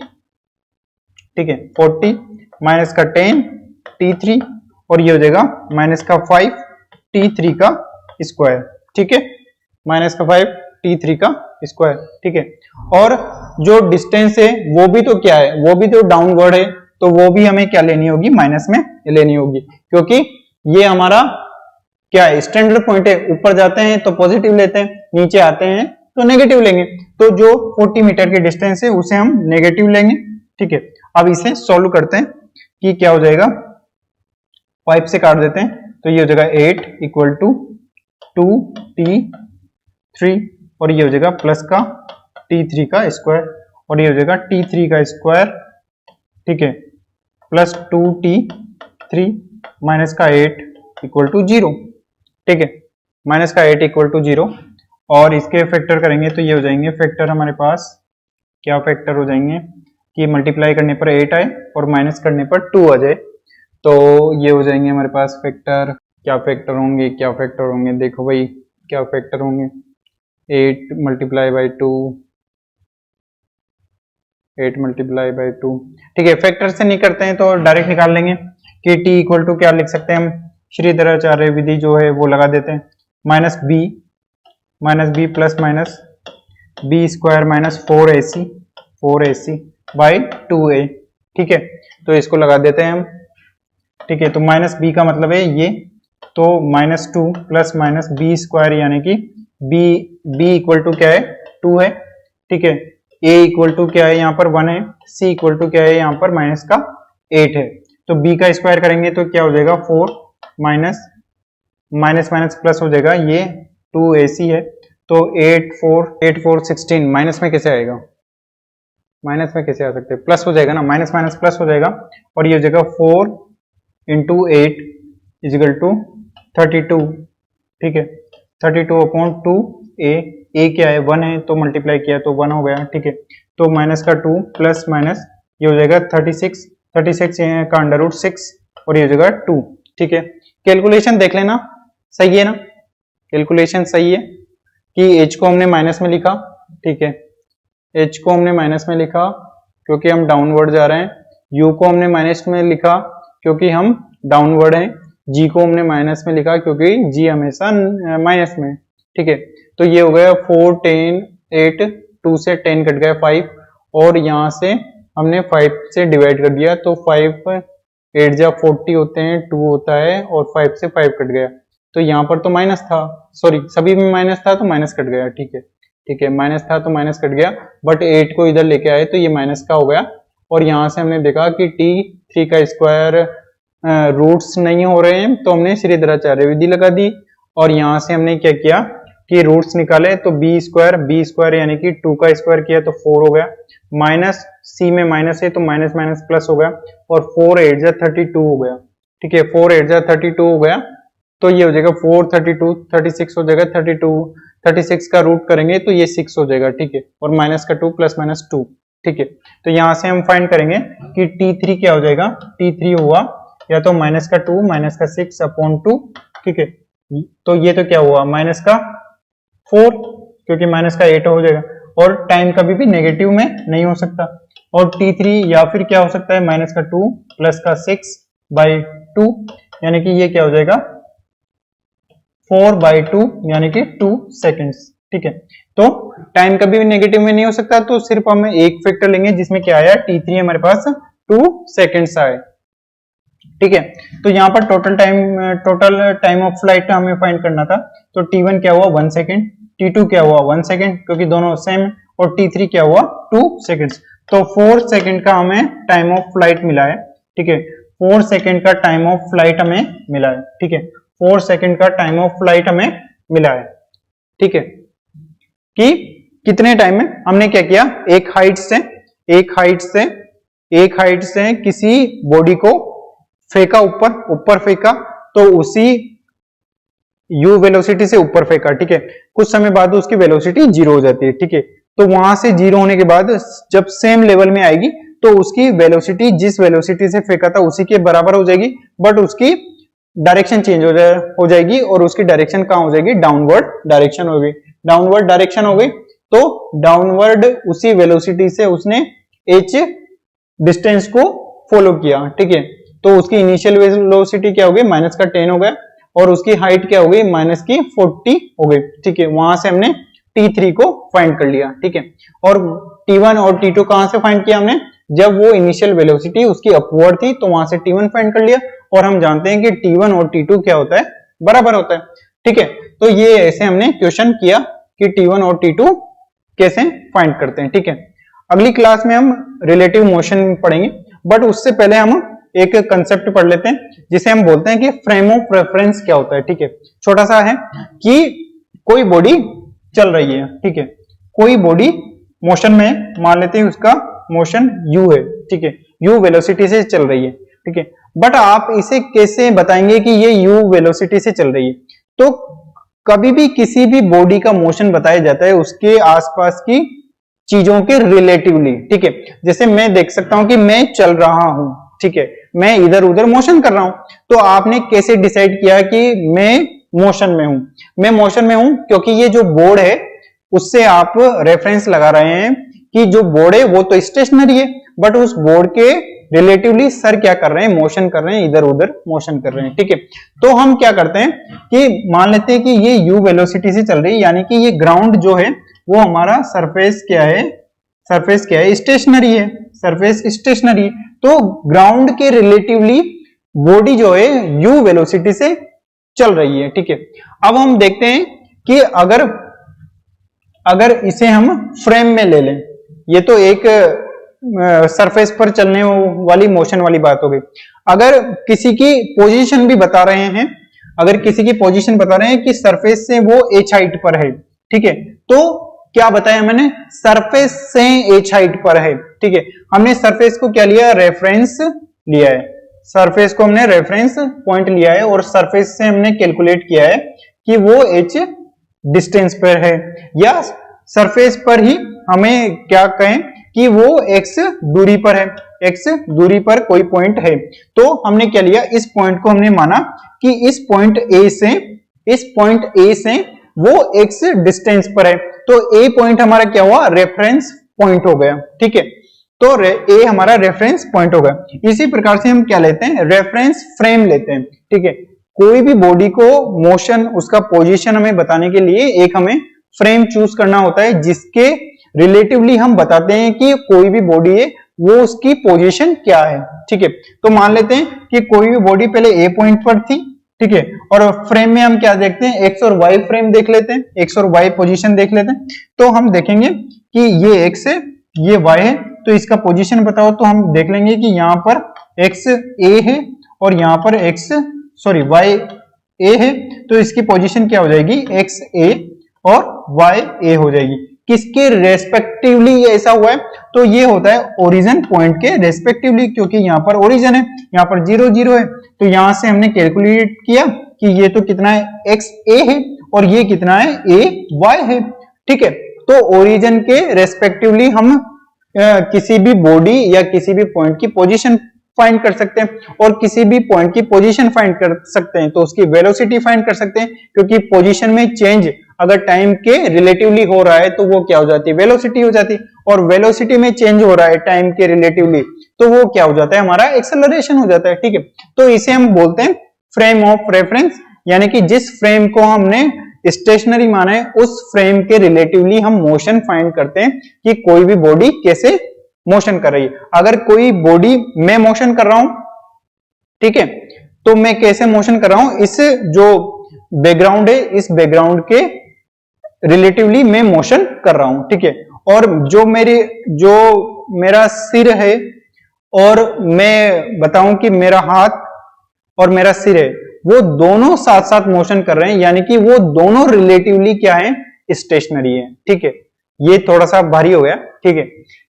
ठीक है, 40 माइनस का 10 t3, और ये हो जाएगा माइनस का 5 t3 का स्क्वायर, ठीक है, माइनस का 5 t3 का स्क्वायर, ठीक है। और जो डिस्टेंस है वो भी तो क्या है, वो भी तो डाउनवर्ड है, तो वो भी हमें क्या लेनी होगी, माइनस में लेनी होगी, क्योंकि ये हमारा क्या है, स्टैंडर्ड पॉइंट है। ऊपर जाते हैं तो पॉजिटिव लेते हैं, नीचे आते हैं तो नेगेटिव लेंगे, तो जो 40 मीटर की डिस्टेंस है उसे हम नेगेटिव लेंगे, ठीक है। अब इसे सॉल्व करते हैं कि क्या हो जाएगा, 5 से काट देते हैं तो ये हो जाएगा 8 इक्वल टू 2t3, और ये हो जाएगा प्लस का t3 का स्क्वायर, और ये हो जाएगा t3 का स्क्वायर, ठीक है, प्लस 2t3 माइनस का 8 इक्वल टू 0, ठीक है, माइनस का 8 इक्वल टू 0, और इसके फैक्टर करेंगे तो ये हो जाएंगे फैक्टर हमारे पास क्या फैक्टर हो जाएंगे कि मल्टीप्लाई करने पर 8 आए और माइनस करने पर 2 आ जाए, तो ये हो जाएंगे हमारे पास फैक्टर, क्या फैक्टर होंगे, क्या फैक्टर होंगे, देखो भाई क्या फैक्टर होंगे, 8 मल्टीप्लाई बाई 2, 8 मल्टीप्लाई बाई 2, ठीक है। फैक्टर से नहीं करते हैं तो डायरेक्ट निकाल लेंगे कि t इक्वल टू क्या लिख सकते हैं हम, श्रीधराचार्य विधि जो है वो लगा देते हैं, minus b plus minus b square minus 4ac by 2a, ठीक है, तो इसको लगा देते हैं हम, ठीक है। तो माइनस बी का मतलब है ये, तो minus 2 plus minus b square यानी कि बी इक्वल टू क्या है 2 है, ठीक है, a इक्वल टू क्या है यहाँ पर 1 है, c इक्वल टू क्या है यहाँ पर माइनस का 8 है, तो b का स्क्वायर करेंगे तो क्या हो जाएगा 4 माइनस माइनस प्लस हो जाएगा, ये 2ac है, तो 8 4 16, माइनस में कैसे आएगा, माइनस में कैसे आ सकते हैं, प्लस हो जाएगा ना, माइनस माइनस प्लस हो जाएगा, और ये हो जाएगा 4 इंटू 8 इजिकल टू 32, ठीक है, 32/2, a क्या है 1 है, तो मल्टीप्लाई किया तो 1 हो गया, ठीक है, तो माइनस का 2 प्लस माइनस ये हो जाएगा 36 का अंडर रूट 6, और ये हो जाएगा 2, ठीक है। कैलकुलेशन देख लेना, सही है ना, कैलकुलेशन सही है कि h को हमने माइनस में लिखा, ठीक है, h को हमने माइनस में लिखा क्योंकि हम डाउनवर्ड जा रहे हैं, u को हमने माइनस में लिखा क्योंकि हम डाउनवर्ड हैं, g को हमने माइनस में लिखा क्योंकि g हमेशा माइनस में, ठीक है। तो ये हो गया 4 10 8, 2 से 10 कट गया 5, और यहाँ से हमने 5 से डिवाइड कर दिया, तो 5 8 जा 40 होते हैं, 2 होता है, और 5 से 5 कट गया, तो यहाँ पर तो माइनस था, सॉरी सभी में माइनस था तो माइनस कट गया, ठीक है, ठीक है, माइनस था तो माइनस कट गया, बट 8 को इधर लेके आए तो ये माइनस का हो गया, और यहाँ से हमने देखा कि t3 का स्क्वायर रूट्स नहीं हो रहे हैं, तो हमने श्रीधराचार्य विधि लगा दी, और यहाँ से हमने क्या किया कि रूट्स निकाले, तो बी स्क्वायर यानी कि 2 का स्क्वायर किया तो 4 हो गया, माइनस सी में माइनस है तो माइनस माइनस प्लस हो गया, और 4 8 जा 32 हो गया, ठीक है, 4 8 जा 32 हो गया, तो ये हो जाएगा 4 32 36 हो जाएगा, 36 का रूट करेंगे तो ये 6 हो जाएगा, ठीक है, और माइनस का 2 प्लस माइनस 2, ठीक है। तो यहाँ से हम फाइंड करेंगे कि t3 क्या हो जाएगा, t3 हुआ या तो माइनस का 2 माइनस का 6/2, ठीक है, तो ये तो क्या हुआ माइनस का 4 क्योंकि माइनस का 8 हो जाएगा, और टाइम कभी भी नेगेटिव में नहीं हो सकता, और t3 या फिर क्या हो सकता है माइनस का 2 प्लस का 6/2, यानी कि ये क्या हो जाएगा 4/2 यानी कि 2 सेकेंड्स, ठीक है। तो टाइम कभी भी नेगेटिव में नहीं हो सकता, तो सिर्फ हम एक फैक्टर लेंगे जिसमें क्या आया t3 हमारे पास 2 सेकेंड्स आए, ठीक है। तो यहाँ पर टोटल टाइम ऑफ फ्लाइट हमें फाइंड करना था, तो t1 क्या हुआ 1 सेकेंड, t2 क्या हुआ 1 सेकेंड क्योंकि दोनों सेम, और t3 क्या हुआ 2 सेकेंड्स, तो 4 सेकेंड का हमें टाइम ऑफ फ्लाइट मिला है, ठीक है, 4 सेकेंड का टाइम ऑफ फ्लाइट हमें मिला है, ठीक है, 4 सेकेंड का टाइम ऑफ फ्लाइट हमें मिला है, ठीक है, कि कितने टाइम में हमने क्या किया, एक हाइट से किसी बॉडी को फेंका, ऊपर फेंका, तो उसी u वेलोसिटी से ऊपर फेंका, ठीक है। कुछ समय बाद उसकी वेलोसिटी 0 हो जाती है, ठीक है। तो वहां से 0 होने के बाद जब सेम लेवल में आएगी तो उसकी वेलोसिटी जिस वेलोसिटी से फेंका था उसी के बराबर हो जाएगी, बट उसकी डायरेक्शन चेंज हो जाएगी और उसकी डायरेक्शन कहां हो जाएगी, डाउनवर्ड डायरेक्शन हो गई। डाउनवर्ड डायरेक्शन हो गई तो डाउनवर्ड उसी वेलोसिटी से उसने h डिस्टेंस को फॉलो किया, ठीक है। तो उसकी इनिशियल वेलोसिटी क्या हो गई, -10 हो गया, और उसकी हाइट क्या हो गई, -40 हो गई, ठीक है। वहां से हमने t3 को फाइंड कर लिया, ठीक है। और t1 और t2 कहां से फाइंड किया हमने, जब वो इनिशियल वेलोसिटी उसकी अपवर्ड थी तो वहां से t1 फाइंड कर लिया, और हम जानते हैं कि t1 और t2 क्या होता है, बराबर होता है, ठीक है। तो ये ऐसे हमने क्वेश्चन किया कि t1 और t2 कैसे फाइंड करते हैं, ठीक है। अगली क्लास में हम रिलेटिव मोशन पढ़ेंगे, बट उससे पहले हम एक कंसेप्ट पढ़ लेते हैं जिसे हम बोलते हैं कि फ्रेम ऑफ रेफरेंस क्या होता है, ठीक है। छोटा सा है कि कोई बॉडी चल रही है, ठीक है, कोई बॉडी मोशन में, मान लेते हैं उसका मोशन u है, ठीक है, u वेलोसिटी से चल रही है, ठीक है। बट आप इसे कैसे बताएंगे कि ये u वेलोसिटी से चल रही है, तो कभी भी किसी भी बॉडी का मोशन बताया जाता है उसके आसपास की चीजों के रिलेटिवली, ठीक है। जैसे मैं देख सकता हूं कि मैं चल रहा हूं, ठीक है, मैं इधर उधर मोशन कर रहा हूं, तो आपने कैसे डिसाइड किया कि मैं मोशन में हूं, मैं मोशन में हूं क्योंकि ये जो बोर्ड है उससे आप रेफरेंस लगा रहे हैं कि जो बोर्ड है वो तो स्टेशनरी है, बट उस बोर्ड के रिलेटिवली सर क्या कर रहे हैं, मोशन कर रहे हैं, इधर उधर मोशन कर रहे हैं, ठीक है। तो हम क्या करते हैं कि मान लेते हैं कि ये u वेलोसिटी से चल रही है, यानी कि ये ग्राउंड जो है वो हमारा सरफेस क्या है, स्टेशनरी है, सरफेस स्टेशनरी है। तो ग्राउंड के रिलेटिवली बॉडी जो है u वेलोसिटी से चल रही है, ठीक है। अब हम देखते हैं कि अगर इसे हम फ्रेम में ले लें, ये तो एक सरफेस पर चलने वाली मोशन वाली बात हो गई। अगर किसी की पोजीशन भी बता रहे हैं, कि सरफेस से वो h हाइट पर है, ठीक है, तो क्या बताया मैंने, सरफेस से h हाइट पर है, ठीक है। हमने सरफेस को क्या लिया, रेफरेंस लिया है, सरफेस को हमने रेफरेंस पॉइंट लिया है, और सरफेस से हमने कैलकुलेट किया है कि वो h डिस्टेंस पर है, या सरफेस पर ही हमें क्या कहें कि वो x दूरी पर है, x दूरी पर कोई पॉइंट है। तो हमने क्या लिया, इस पॉइंट को हमने माना कि इस पॉइंट A से वो x डिस्टेंस पर है, तो A पॉइंट हमारा क्या हुआ, रेफरेंस पॉइंट हो गया, ठीक है। तो A हमारा रेफरेंस पॉइंट हो गया। इसी प्रकार से हम क्या लेते हैं, रेफरेंस फ्रेम लेते हैं, ठीक है। कोई भी बॉडी को मोशन, उसका पोजीशन हमें बताने के लिए एक हमें फ्रेम चूज करना होता है, जिसके रिलेटिवली हम बताते हैं कि कोई भी बॉडी है वो उसकी पोजीशन क्या है, ठीक है। तो मान लेते हैं कि कोई भी बॉडी पहले A पॉइंट पर थी, ठीक है, और फ्रेम में हम क्या देखते हैं, एक्स और वाई फ्रेम देख लेते हैं, एक्स और वाई पोजीशन देख लेते हैं। तो हम देखेंगे कि ये एक्स है, ये वाई है, तो इसका पोजीशन बताओ, तो हम देख लेंगे कि यहाँ पर एक्स ए है और यहाँ पर वाई ए है, तो इसकी पोजीशन क्या हो जाएगी, एक्स ए और वाई ए हो जाएगी। किसके रेस्पेक्टिवली ये ऐसा हुआ है, तो ये होता है ओरिजिन पॉइंट के रेस्पेक्टिवली, क्योंकि यहाँ पर ओरिजिन है, यहाँ पर 0 0 है, तो यहां से हमने कैलकुलेट किया कि ये तो कितना है, एक्स ए है, और ये कितना है, ए वाई है, ठीक है। तो ओरिजिन के रेस्पेक्टिवली हम किसी भी बॉडी या किसी भी पॉइंट की पोजीशन फाइंड कर सकते हैं, और किसी भी पॉइंट की पोजीशन फाइंड कर सकते हैं तो उसकी वेलोसिटी फाइंड कर सकते हैं, क्योंकि पोजीशन में चेंज अगर टाइम के रिलेटिवली हो रहा है तो वो क्या हो जाती है, वेलोसिटी हो जाती है, और वेलोसिटी में चेंज हो रहा है टाइम के रिलेटिवली तो वो क्या हो जाता है, हमारा एक्सेलरेशन हो जाता है, ठीक है। तो इसे हम बोलते हैं फ्रेम ऑफ रेफरेंस, यानी कि जिस फ्रेम को हमने स्टेशनरी माना है उस फ्रेम के रिलेटिवली हम मोशन फाइंड करते हैं कि कोई भी बॉडी कैसे मोशन कर रही है। अगर कोई बॉडी मैं मोशन कर रहा हूं, ठीक है, तो मैं कैसे मोशन कर रहा हूं, इस जो बैकग्राउंड है इस बैकग्राउंड के रिलेटिवली मैं मोशन कर रहा हूं, ठीक है। और जो मेरा सिर है और मैं बताऊं कि मेरा हाथ और मेरा सिर है, वो दोनों साथ साथ मोशन कर रहे हैं, यानी कि वो दोनों रिलेटिवली क्या है, स्टेशनरी है, ठीक है। ये थोड़ा सा भारी हो गया, ठीक है।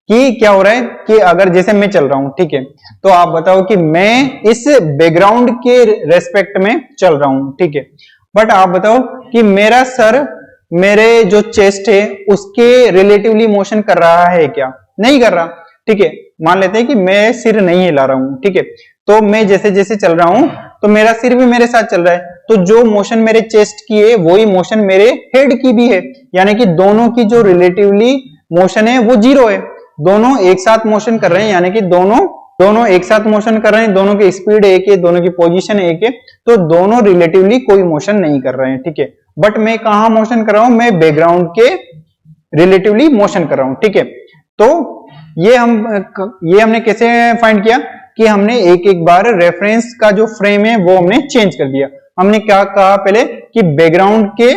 कि क्या हो रहा है कि अगर जैसे मैं चल रहा हूं, ठीक है, तो आप बताओ कि मैं इस बैकग्राउंड के रेस्पेक्ट में चल रहा हूं, ठीक है, बट आप बताओ कि मेरा सर मेरे जो चेस्ट है उसके रिलेटिवली मोशन कर रहा है क्या? नहीं कर रहा, ठीक है। मान लेते हैं कि मैं सिर नहीं हिला रहा हूं, ठीक है, तो मैं जैसे जैसे चल रहा हूं तो मेरा सिर भी मेरे साथ चल रहा है, तो जो मोशन मेरे चेस्ट की है वही मोशन मेरे हेड की भी है, यानी कि दोनों की जो रिलेटिवली मोशन है वो जीरो है। दोनों एक साथ मोशन कर रहे हैं, यानी कि दोनों एक साथ मोशन कर रहे हैं, दोनों की स्पीड एक है, दोनों की पोजीशन एक है, तो दोनों रिलेटिवली कोई मोशन नहीं कर रहे हैं, ठीक है। बट मैं कहां मोशन कर रहा हूं? मैं बैकग्राउंड के रिलेटिवली मोशन कर रहा हूं, ठीक है। तो ये हमने कैसे फाइंड किया कि हमने एक एक बार रेफरेंस का जो फ्रेम है वो हमने चेंज कर दिया। हमने क्या कहा पहले कि बैकग्राउंड के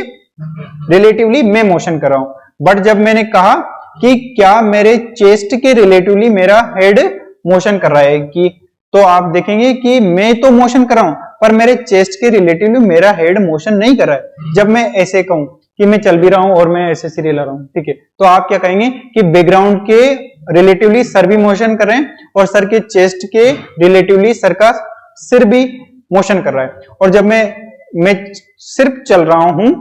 रिलेटिवली मैं मोशन कर रहा हूं, बट जब मैंने कहा कि क्या मेरे चेस्ट के रिलेटिवली मेरा हेड मोशन कर रहा है, कि तो आप देखेंगे कि मैं तो मोशन कर रहा हूं पर मेरे चेस्ट के रिलेटिवली मेरा हेड मोशन नहीं कर रहा है। जब मैं ऐसे कहूं कि मैं चल भी रहा हूं और मैं ऐसे सिर हिला रहा हूं, ठीक है, तो आप क्या कहेंगे कि बैकग्राउंड के रिलेटिवली सर भी मोशन कर रहे हैं और सर के चेस्ट के रिलेटिवली सर का सिर भी मोशन कर रहा है। और जब मैं सिर्फ चल रहा हूं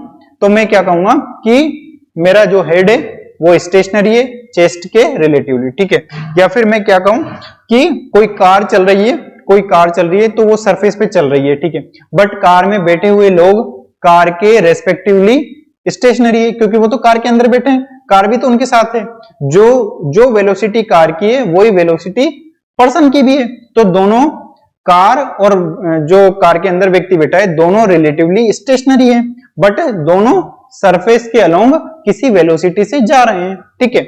तो मैं क्या कहूंगा कि मेरा जो हेड है वो स्टेशनरी है चेस्ट के रिलेटिवली, ठीक है। या फिर मैं क्या कहूं कि कोई कार चल रही है तो वो सरफेस पे चल रही है, ठीक है, बट कार में बैठे हुए लोग कार के रेस्पेक्टिवली स्टेशनरी है, क्योंकि वो तो कार के अंदर बैठे हैं, कार भी तो उनके साथ है। जो वेलोसिटी कार की है वही वेलोसिटी पर्सन की भी है, तो दोनों कार और जो कार के अंदर व्यक्ति बैठा है दोनों रिलेटिवली स्टेशनरी है, बट दोनों सरफेस के अलोंग किसी वेलोसिटी से जा रहे हैं, ठीक है।